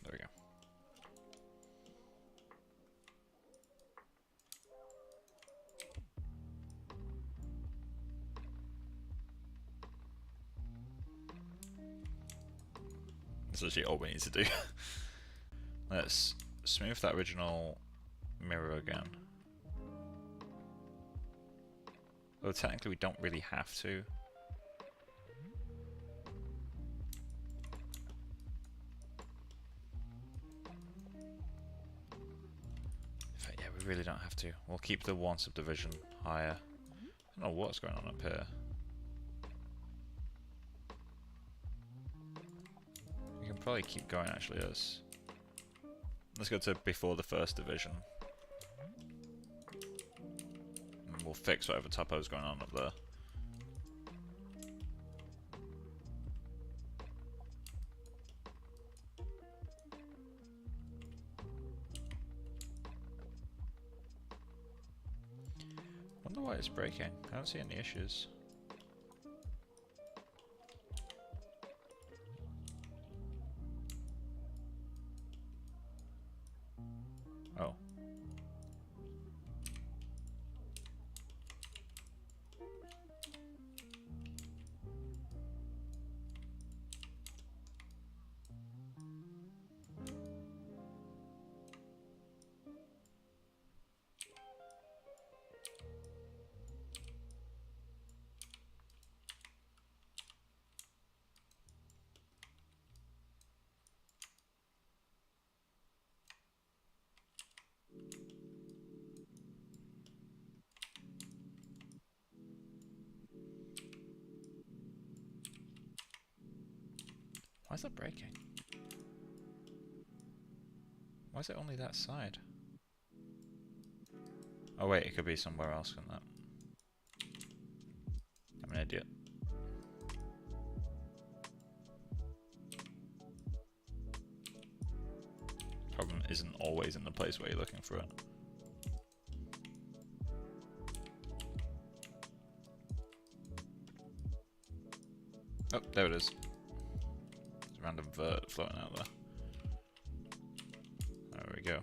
[SPEAKER 1] There we go. That's actually all we need to do. Let's smooth that original mirror again. Though technically we don't really have to. In fact, yeah, we really don't have to. We'll keep the one subdivision higher. I don't know what's going on up here. We can probably keep going actually. Let's go to before the first division. And we'll fix whatever typo's going on up there. Wonder why it's breaking. I don't see any issues. Oh. Why is that breaking? Why is it only that side? Oh wait, it could be somewhere else than that. I'm an idiot. Problem isn't always in the place where you're looking for it. Oh, there it is. There's a random vert floating out there. There we go.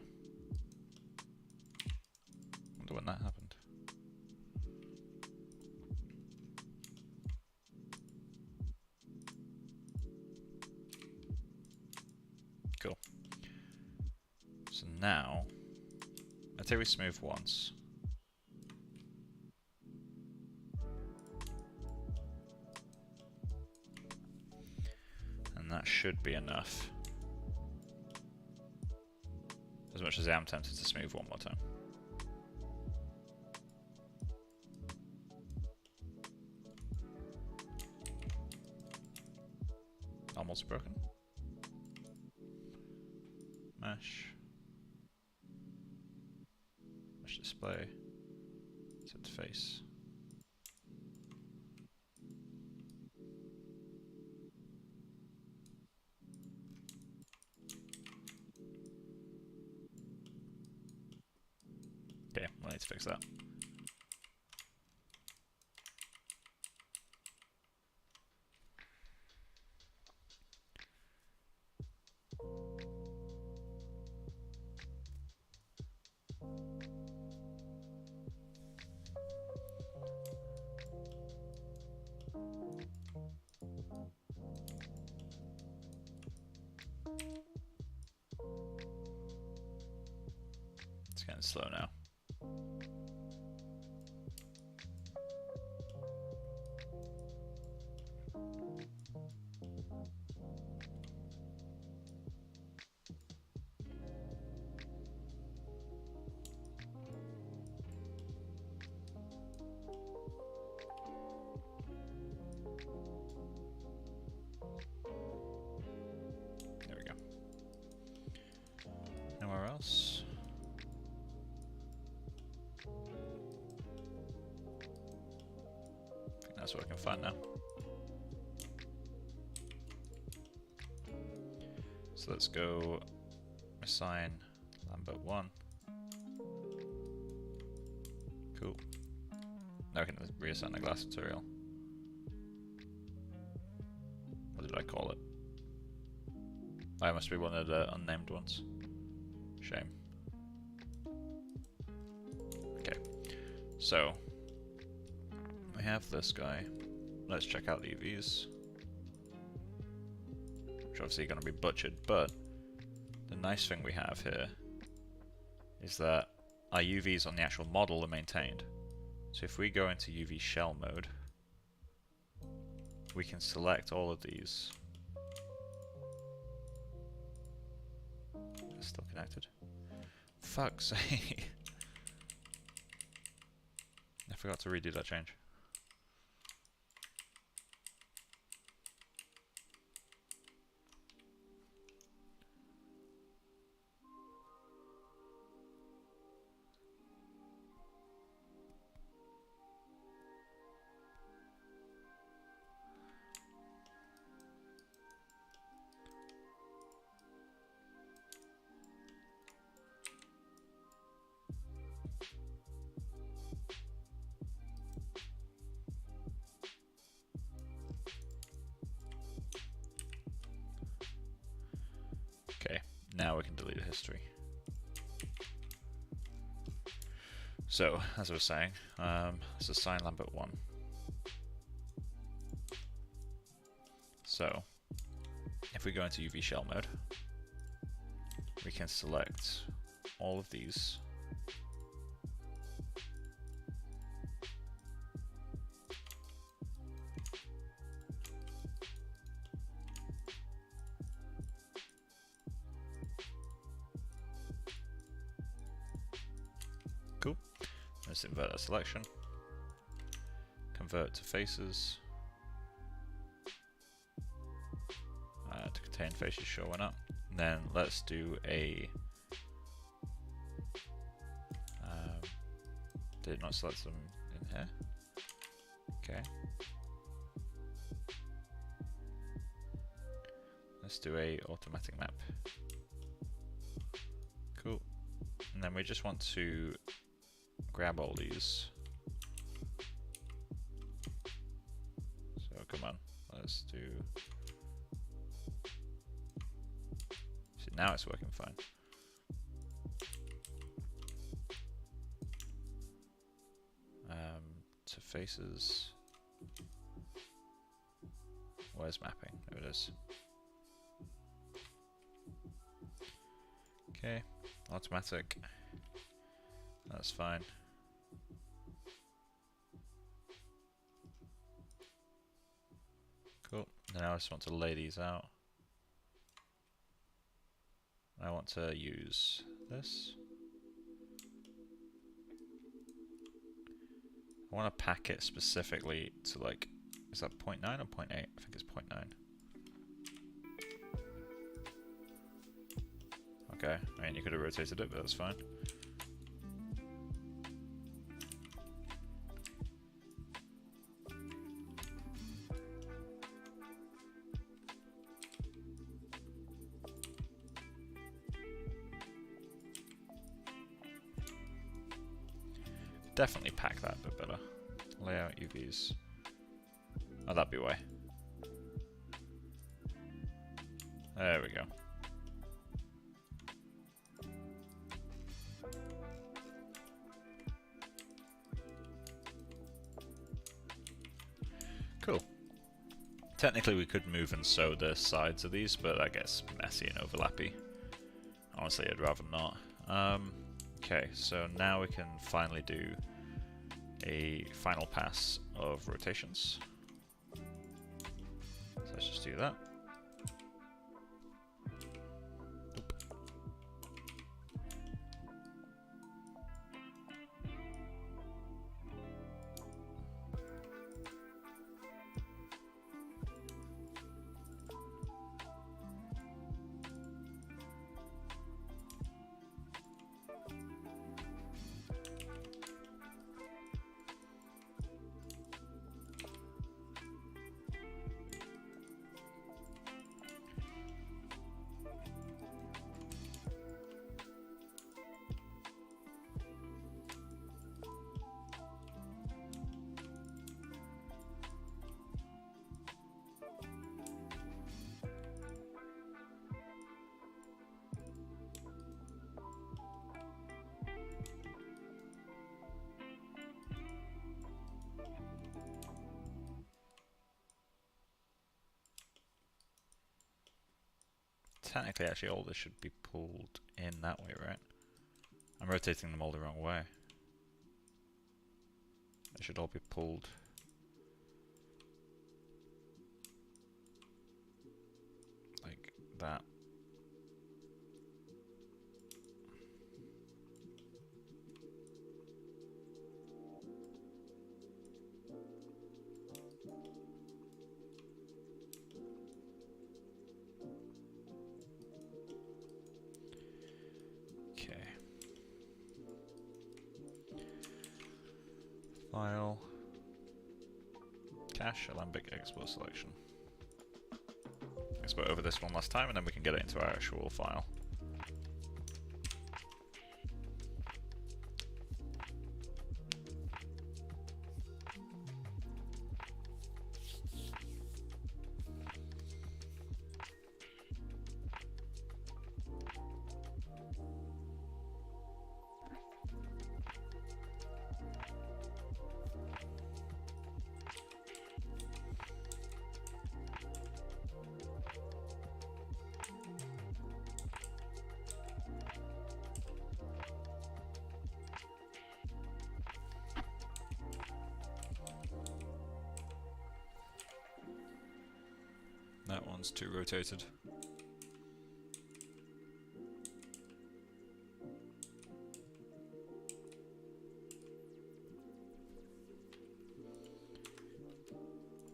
[SPEAKER 1] Wonder when that happened. Cool. So now, let's say we smooth once. And that should be enough. As much as I am tempted to smooth one more time. almost broken. Mesh. Mesh display. Set to face. Okay, we'll need to fix that. It's getting slow now. There we go. Nowhere else. I think that's working fine now. So let's go assign Lambert 1. Cool. Now we can reassign the glass material. What did I call it? Oh, it must be one of the unnamed ones. Shame. Okay, so we have this guy. Let's check out the UVs. Which are obviously going to be butchered, but the nice thing we have here is that our UVs on the actual model are maintained. So if we go into UV shell mode, we can select all of these. It's still connected. Fuck's sake. I forgot to redo that change. Okay, now we can delete the history. So, as I was saying, let's assign Lambert 1. So, if we go into UV shell mode, we can select all of these. Cool. Let's invert that selection. Convert to faces. To contain faces showing up. And then let's do a. Did it not select them in here? Okay. Let's do a automatic map. Cool. And then we just want to grab all these. So come on, let's do. See, now it's working fine. To faces. Where's mapping? There it is. Okay, automatic. That's fine. Cool. Now I just want to lay these out. I want to use this. I want to pack it specifically to like, is that 0.9 or 0.8? I think it's 0.9. Okay, I mean, you could have rotated it, but that's fine. Definitely pack that a bit better. Layout UVs. Oh, that'd be why. There we go. Cool. Technically we could move and sew the sides of these, but that gets messy and overlappy. Honestly, I'd rather not. Okay, so now we can finally do a final pass of rotations. So let's just do that. Oop. Technically, actually, all this should be pulled in that way, right? I'm rotating them all the wrong way. They should all be pulled like that. File, cache, Alembic export selection. Export over this one last time, and then we can get it into our actual file. That one's too rotated.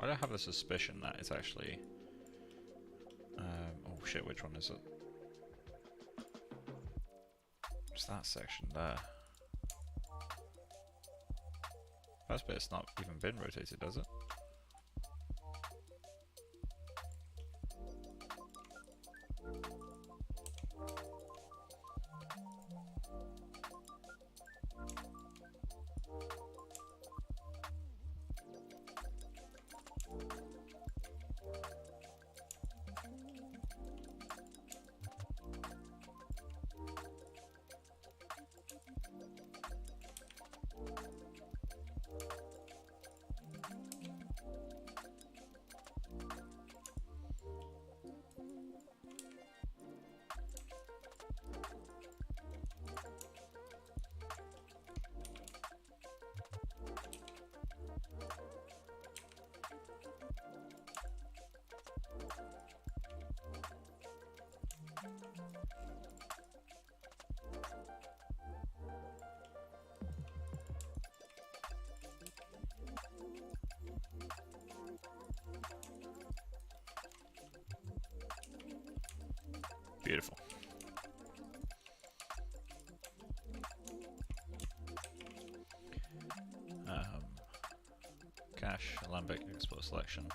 [SPEAKER 1] I don't have a suspicion that it's actually... oh shit, which one is it? It's that section there. First bit's not even been rotated, does it? Beautiful. cache, Alembic export selection.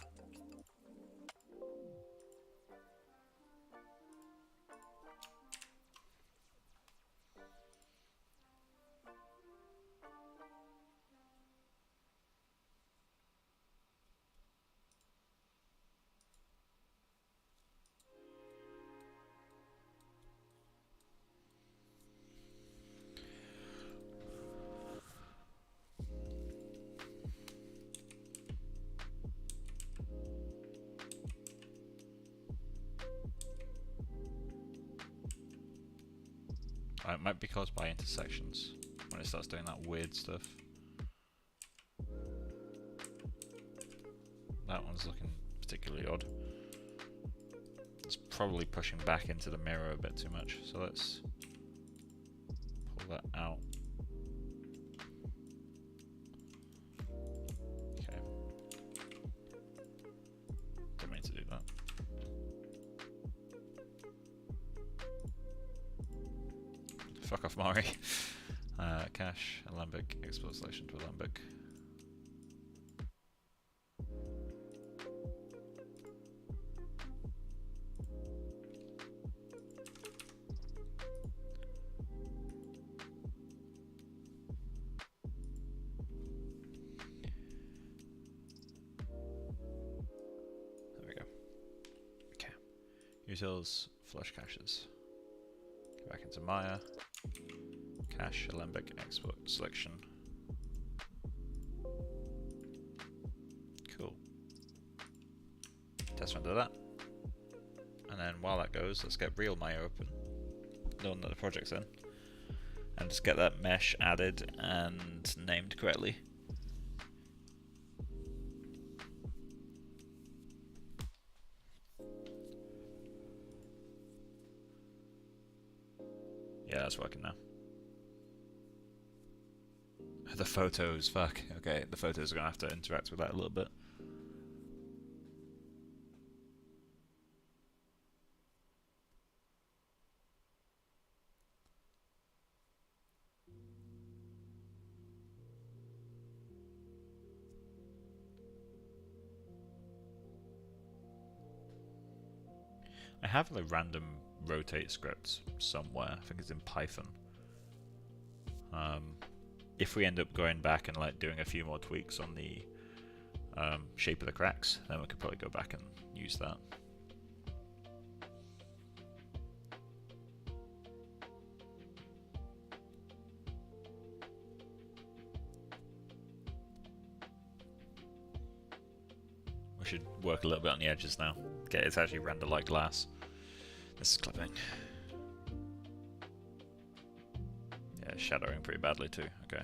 [SPEAKER 1] It might be caused by intersections when it starts doing that weird stuff. That one's looking particularly odd. It's probably pushing back into the mirror a bit too much, so let's pull that out. Okay. Didn't mean to do that. Fuck off, Mari. Cache, Alembic, export selection to Alembic. There we go. Okay. Utils, flush caches. Go back into Maya. Cache, Alembic, export selection. Cool. Test run to that. And then while that goes, let's get real Maya open. The one that the project's in. And just get that mesh added and named correctly. Yeah, that's working now. The photos, fuck. Okay, the photos are going to have to interact with that a little bit. I have the random rotate script somewhere. I think it's in Python. If we end up going back and like doing a few more tweaks on the shape of the cracks, then we could probably go back and use that. We should work a little bit on the edges now. Okay, it's actually render like glass. This is clipping. Yeah, shadowing pretty badly too. Okay.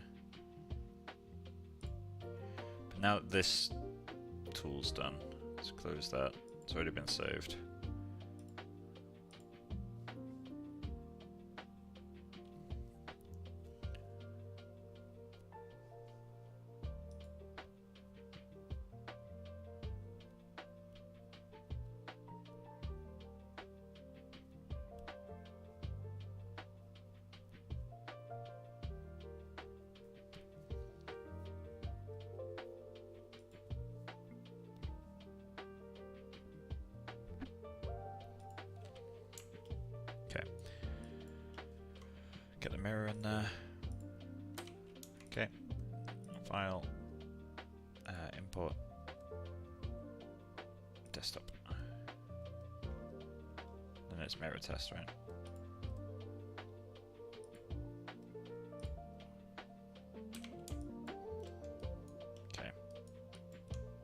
[SPEAKER 1] But now that this tool's done, let's close that. It's already been saved. Get the mirror in there. Okay. File. Import. Desktop. And it's mirror test, right? Okay.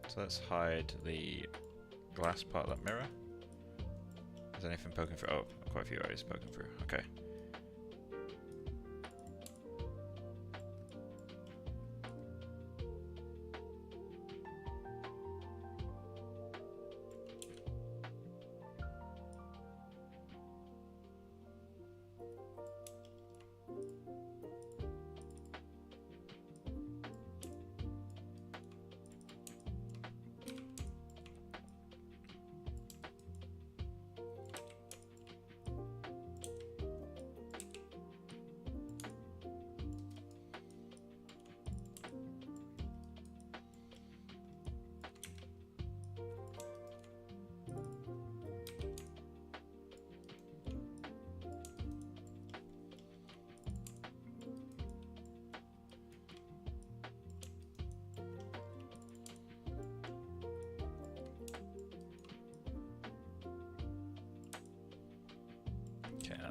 [SPEAKER 1] So let's hide the glass part of that mirror. Is anything poking through? Oh, quite a few areas poking through. Okay.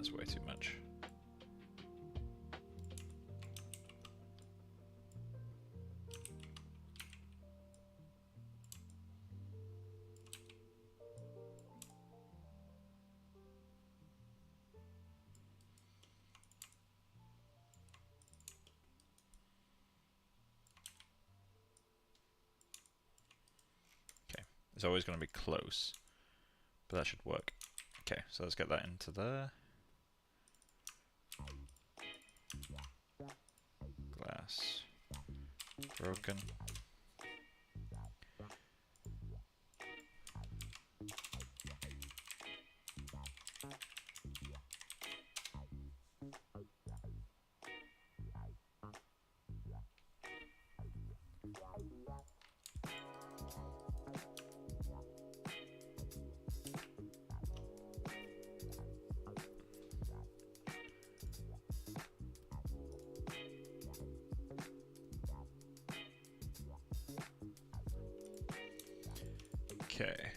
[SPEAKER 1] That's way too much. It's always going to be close, but that should work. Okay, so let's get that into there. Glass broken. Okay.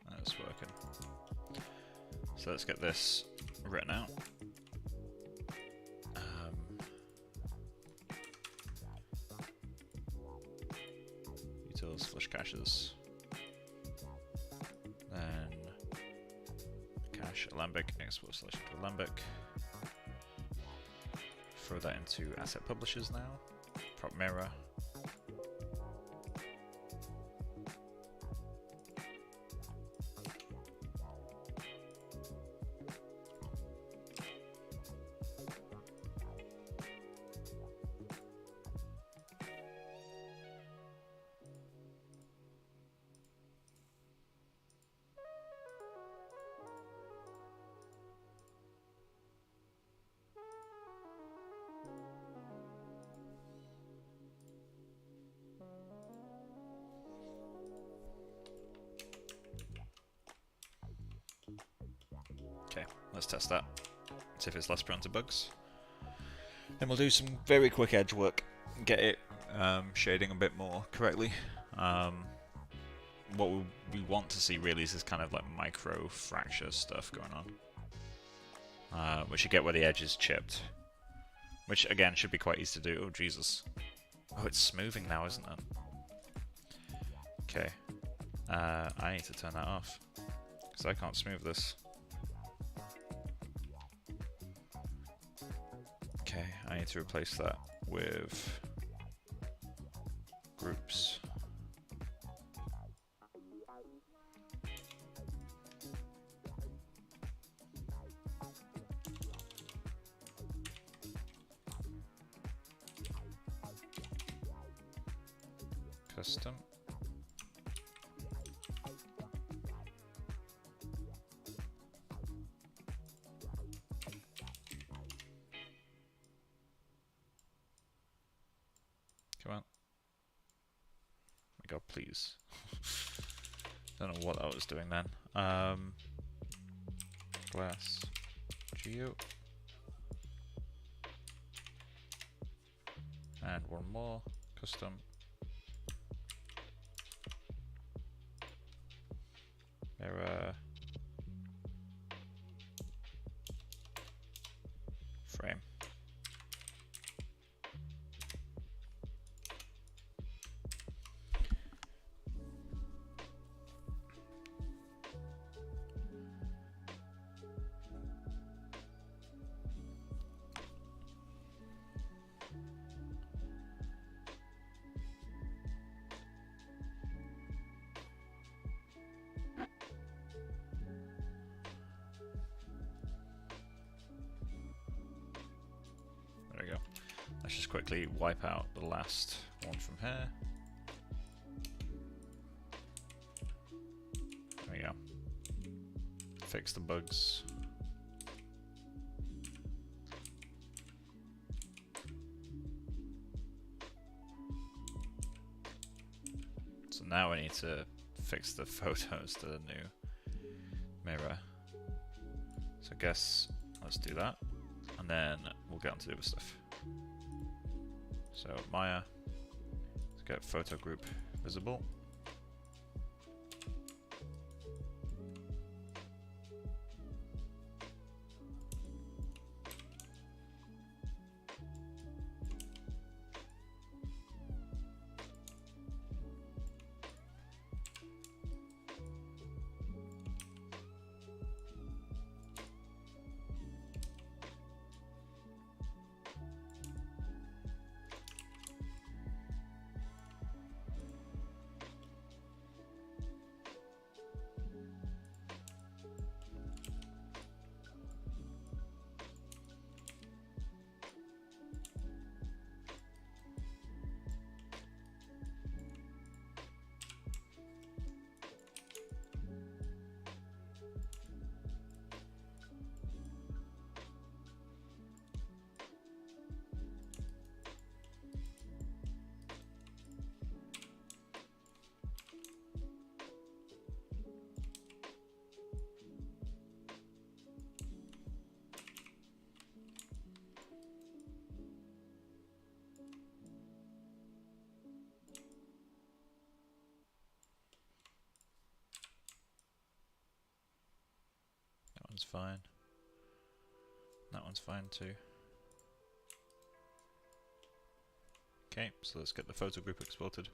[SPEAKER 1] That's working. So let's get this written out. Utils flush caches. Then cache Alembic, export selection to Alembic. Throw that into asset publishers now. Prop mirror. Okay, let's test that. See if it's less prone to bugs. Then we'll do some very quick edge work, get it shading a bit more correctly. What we want to see really is this kind of like micro fracture stuff going on. Which you get where the edge is chipped. Which again should be quite easy to do. Oh Jesus. Oh, it's smoothing now, isn't it? Okay. I need to turn that off. Because I can't smooth this. Okay, I need to replace that with groups. Custom. Come on. Oh my god, please. Don't know what I was doing then. Glass. Geo. And one more. Custom. Mirror. Frame. There we go. Let's just quickly wipe out the last one from here. There we go. Fix the bugs. So now we need to fix the photos to the new mirror. So I guess let's do that. And then we'll get on to the other stuff. So Maya, let's get photo group visible. one's fine. That one's fine too. Okay, so let's get the photo group exported.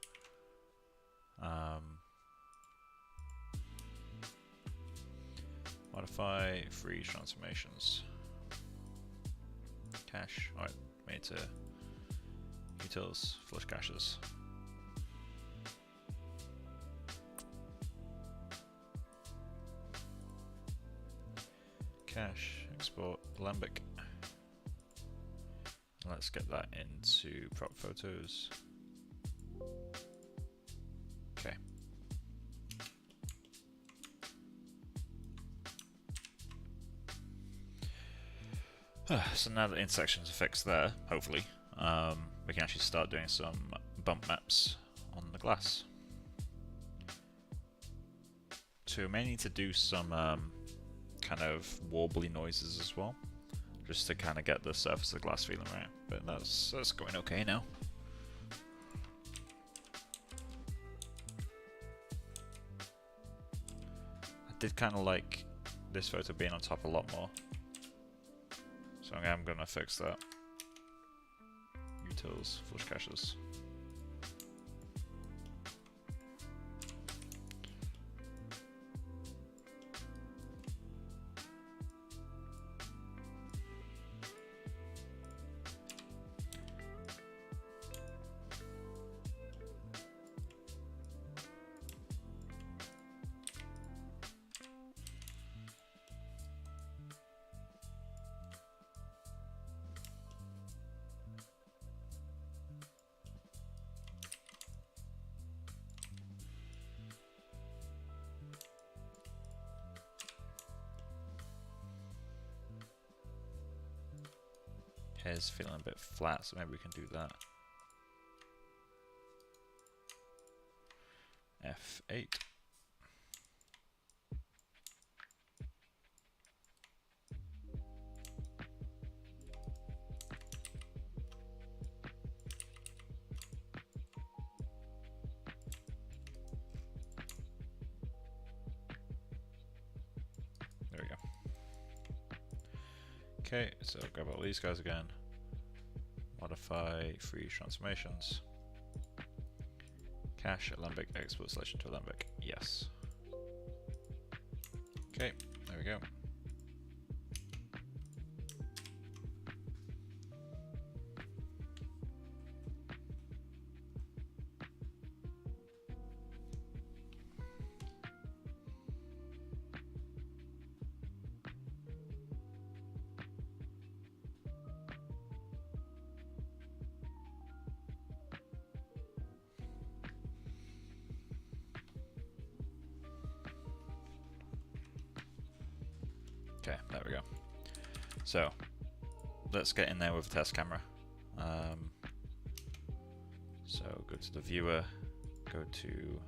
[SPEAKER 1] Modify free transformations. Cache. Alright, made to utils, flush caches. Cache, export Alembic. Let's get that into prop photos. Okay. So now that the intersections are fixed there, hopefully, we can actually start doing some bump maps on the glass. So we may need to do some kind of warbly noises as well, just to kind of get the surface of the glass feeling right. But that's going okay now. I did kind of like this photo being on top a lot more, so I'm going to fix that. Utils, flush caches. Hair's feeling a bit flat, so maybe we can do that. F8. There we go. Okay, so grab all these guys again. Modify free transformations. Cache Alembic, export selection to Alembic. Yes. Okay, there we go. Okay, there we go. So, let's get in there with the test camera. So, go to the viewer, go to...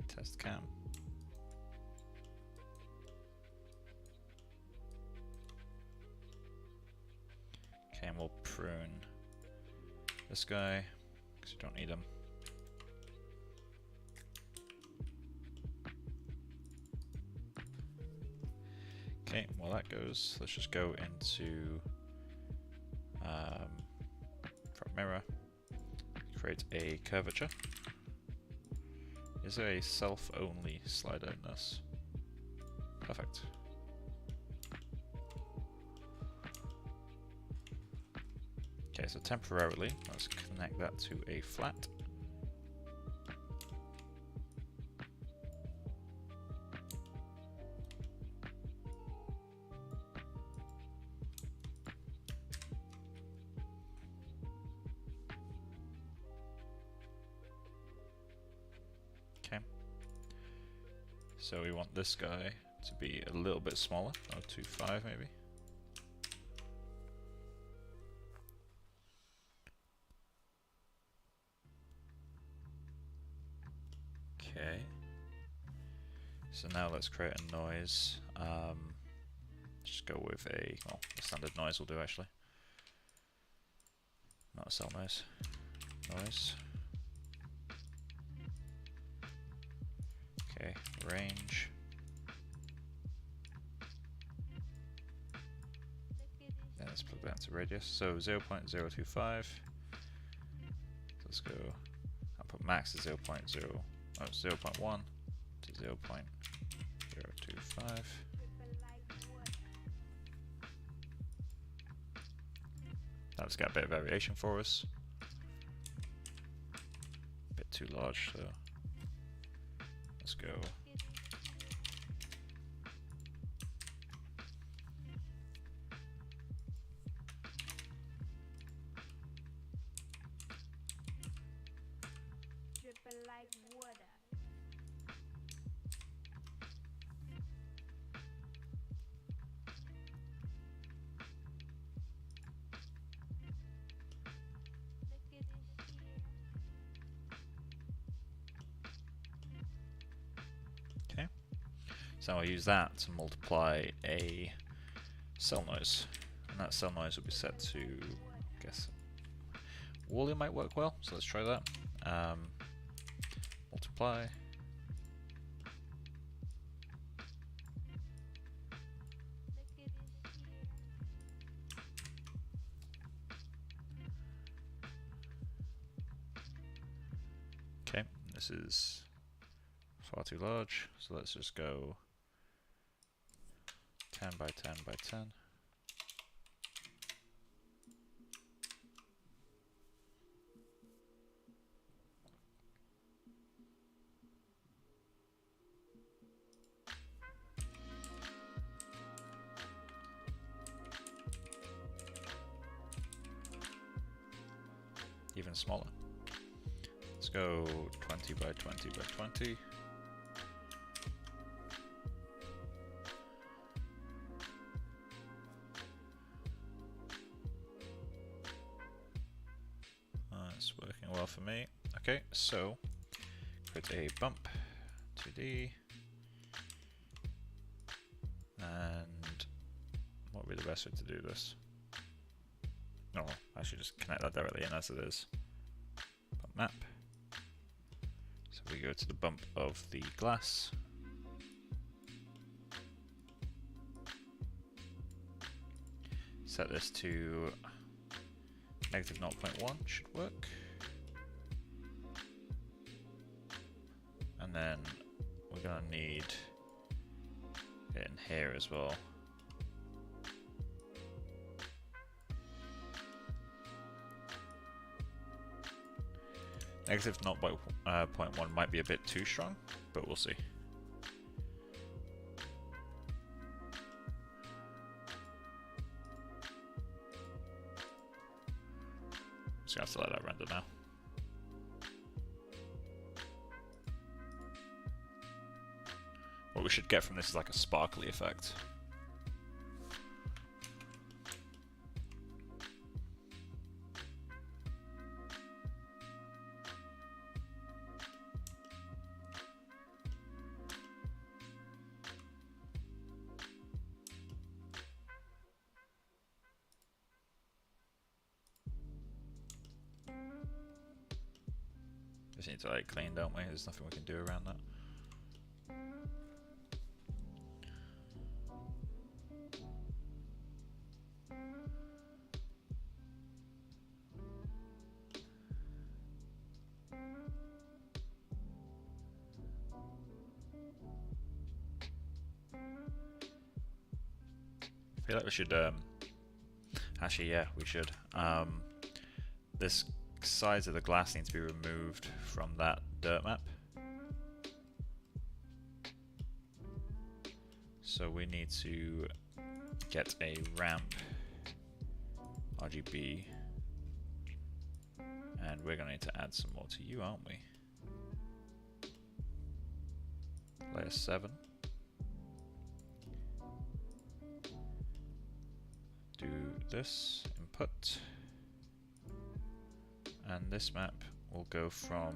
[SPEAKER 1] test cam. Okay, and we'll prune this guy, because you don't need him. Okay, while that goes, let's just go into front mirror, create a curvature. Is there a self-only slider in this? Perfect. Okay, so temporarily, let's connect that to a flat. Okay. So we want this guy to be a little bit smaller, 0.25 maybe. Okay, so now let's create a noise. Just go with a, well, the standard noise will do actually. Not a cell noise. Noise. Okay, range. Yeah, let's plug that into radius. So 0.025. Let's go. I'll put max to 0.1 to 0.025. That's got a bit of variation for us. A bit too large, so let's go. Okay, so I'll use that to multiply a cell noise, and that cell noise will be set to, I guess, Wooly might work well, so let's try that. Multiply. Okay, this is far too large, so let's just go 10 by 10 by 10. Even smaller. Let's go 20 by 20 by 20. That's working well for me. Okay, so create a bump 2D, and what would be the best way to do this? No, I should just connect that directly in as it is. Bump map. So we go to the bump of the glass. Set this to negative 0.1 should work. And then we're gonna need it in here as well. Negative 0.1 might be a bit too strong, but we'll see. Just gonna have to let that render now. What we should get from this is like a sparkly effect. Just need to like clean, don't we? There's nothing we can do around that. I feel like we should, actually yeah, we should. This sides of the glass need to be removed from that dirt map. So we need to get a ramp RGB, and we're going to need to add some more to you, aren't we? Layer 7. Do this, input. And this map will go from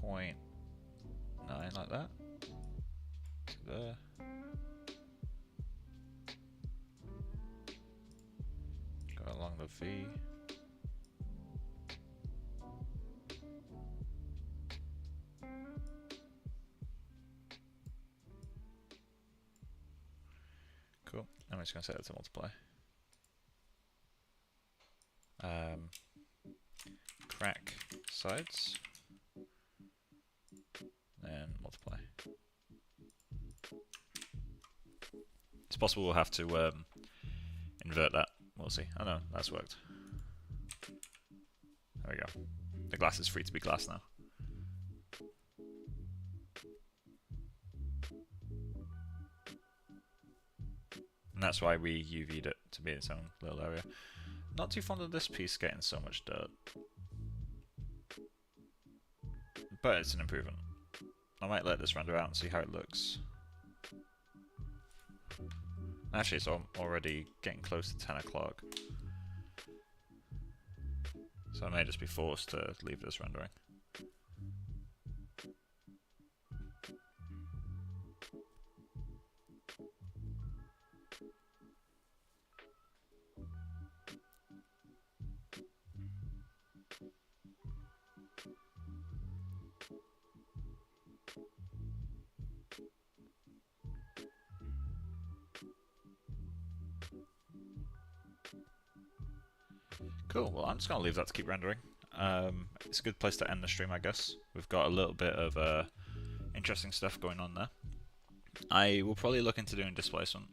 [SPEAKER 1] 0.9 like that to there. Go along the V. Cool. I'm just going to set it to multiply. Crack sides, and multiply. It's possible we'll have to invert that. We'll see. Oh no, that's worked. There we go. The glass is free to be glass now. And that's why we UV'd it to be its own little area. Not too fond of this piece getting so much dirt. But it's an improvement. I might let this render out and see how it looks. Actually, it's already getting close to 10 o'clock. So I may just be forced to leave this rendering. Cool, well I'm just going to leave that to keep rendering. It's a good place to end the stream, I guess. We've got a little bit of interesting stuff going on there. I will probably look into doing displacement.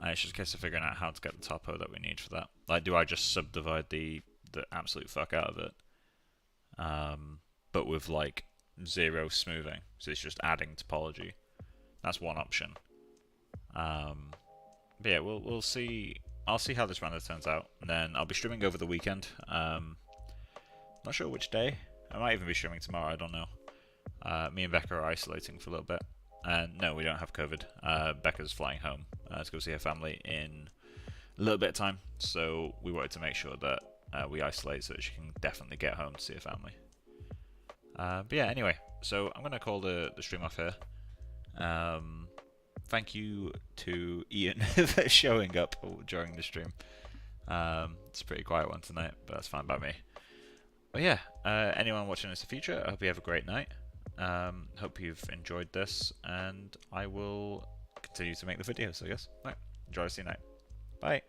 [SPEAKER 1] It's just a case of figuring out how to get the topo that we need for that. Like, do I just subdivide the absolute fuck out of it? But with like 0 smoothing, so it's just adding topology. That's one option. But yeah, we'll see. I'll see how this render turns out, and then I'll be streaming over the weekend. Not sure which day. I might even be streaming tomorrow, I don't know. Me and Becca are isolating for a little bit. And no, we don't have COVID. Becca's flying home to go see her family in a little bit of time, so we wanted to make sure that we isolate so that she can definitely get home to see her family. But yeah, anyway, so I'm going to call the stream off here. Thank you to Ian for showing up during the stream. It's a pretty quiet one tonight, but that's fine by me. But yeah, anyone watching this in the future, I hope you have a great night. Hope you've enjoyed this, and I will continue to make the videos, I guess. Right, enjoy the rest of your night. Bye.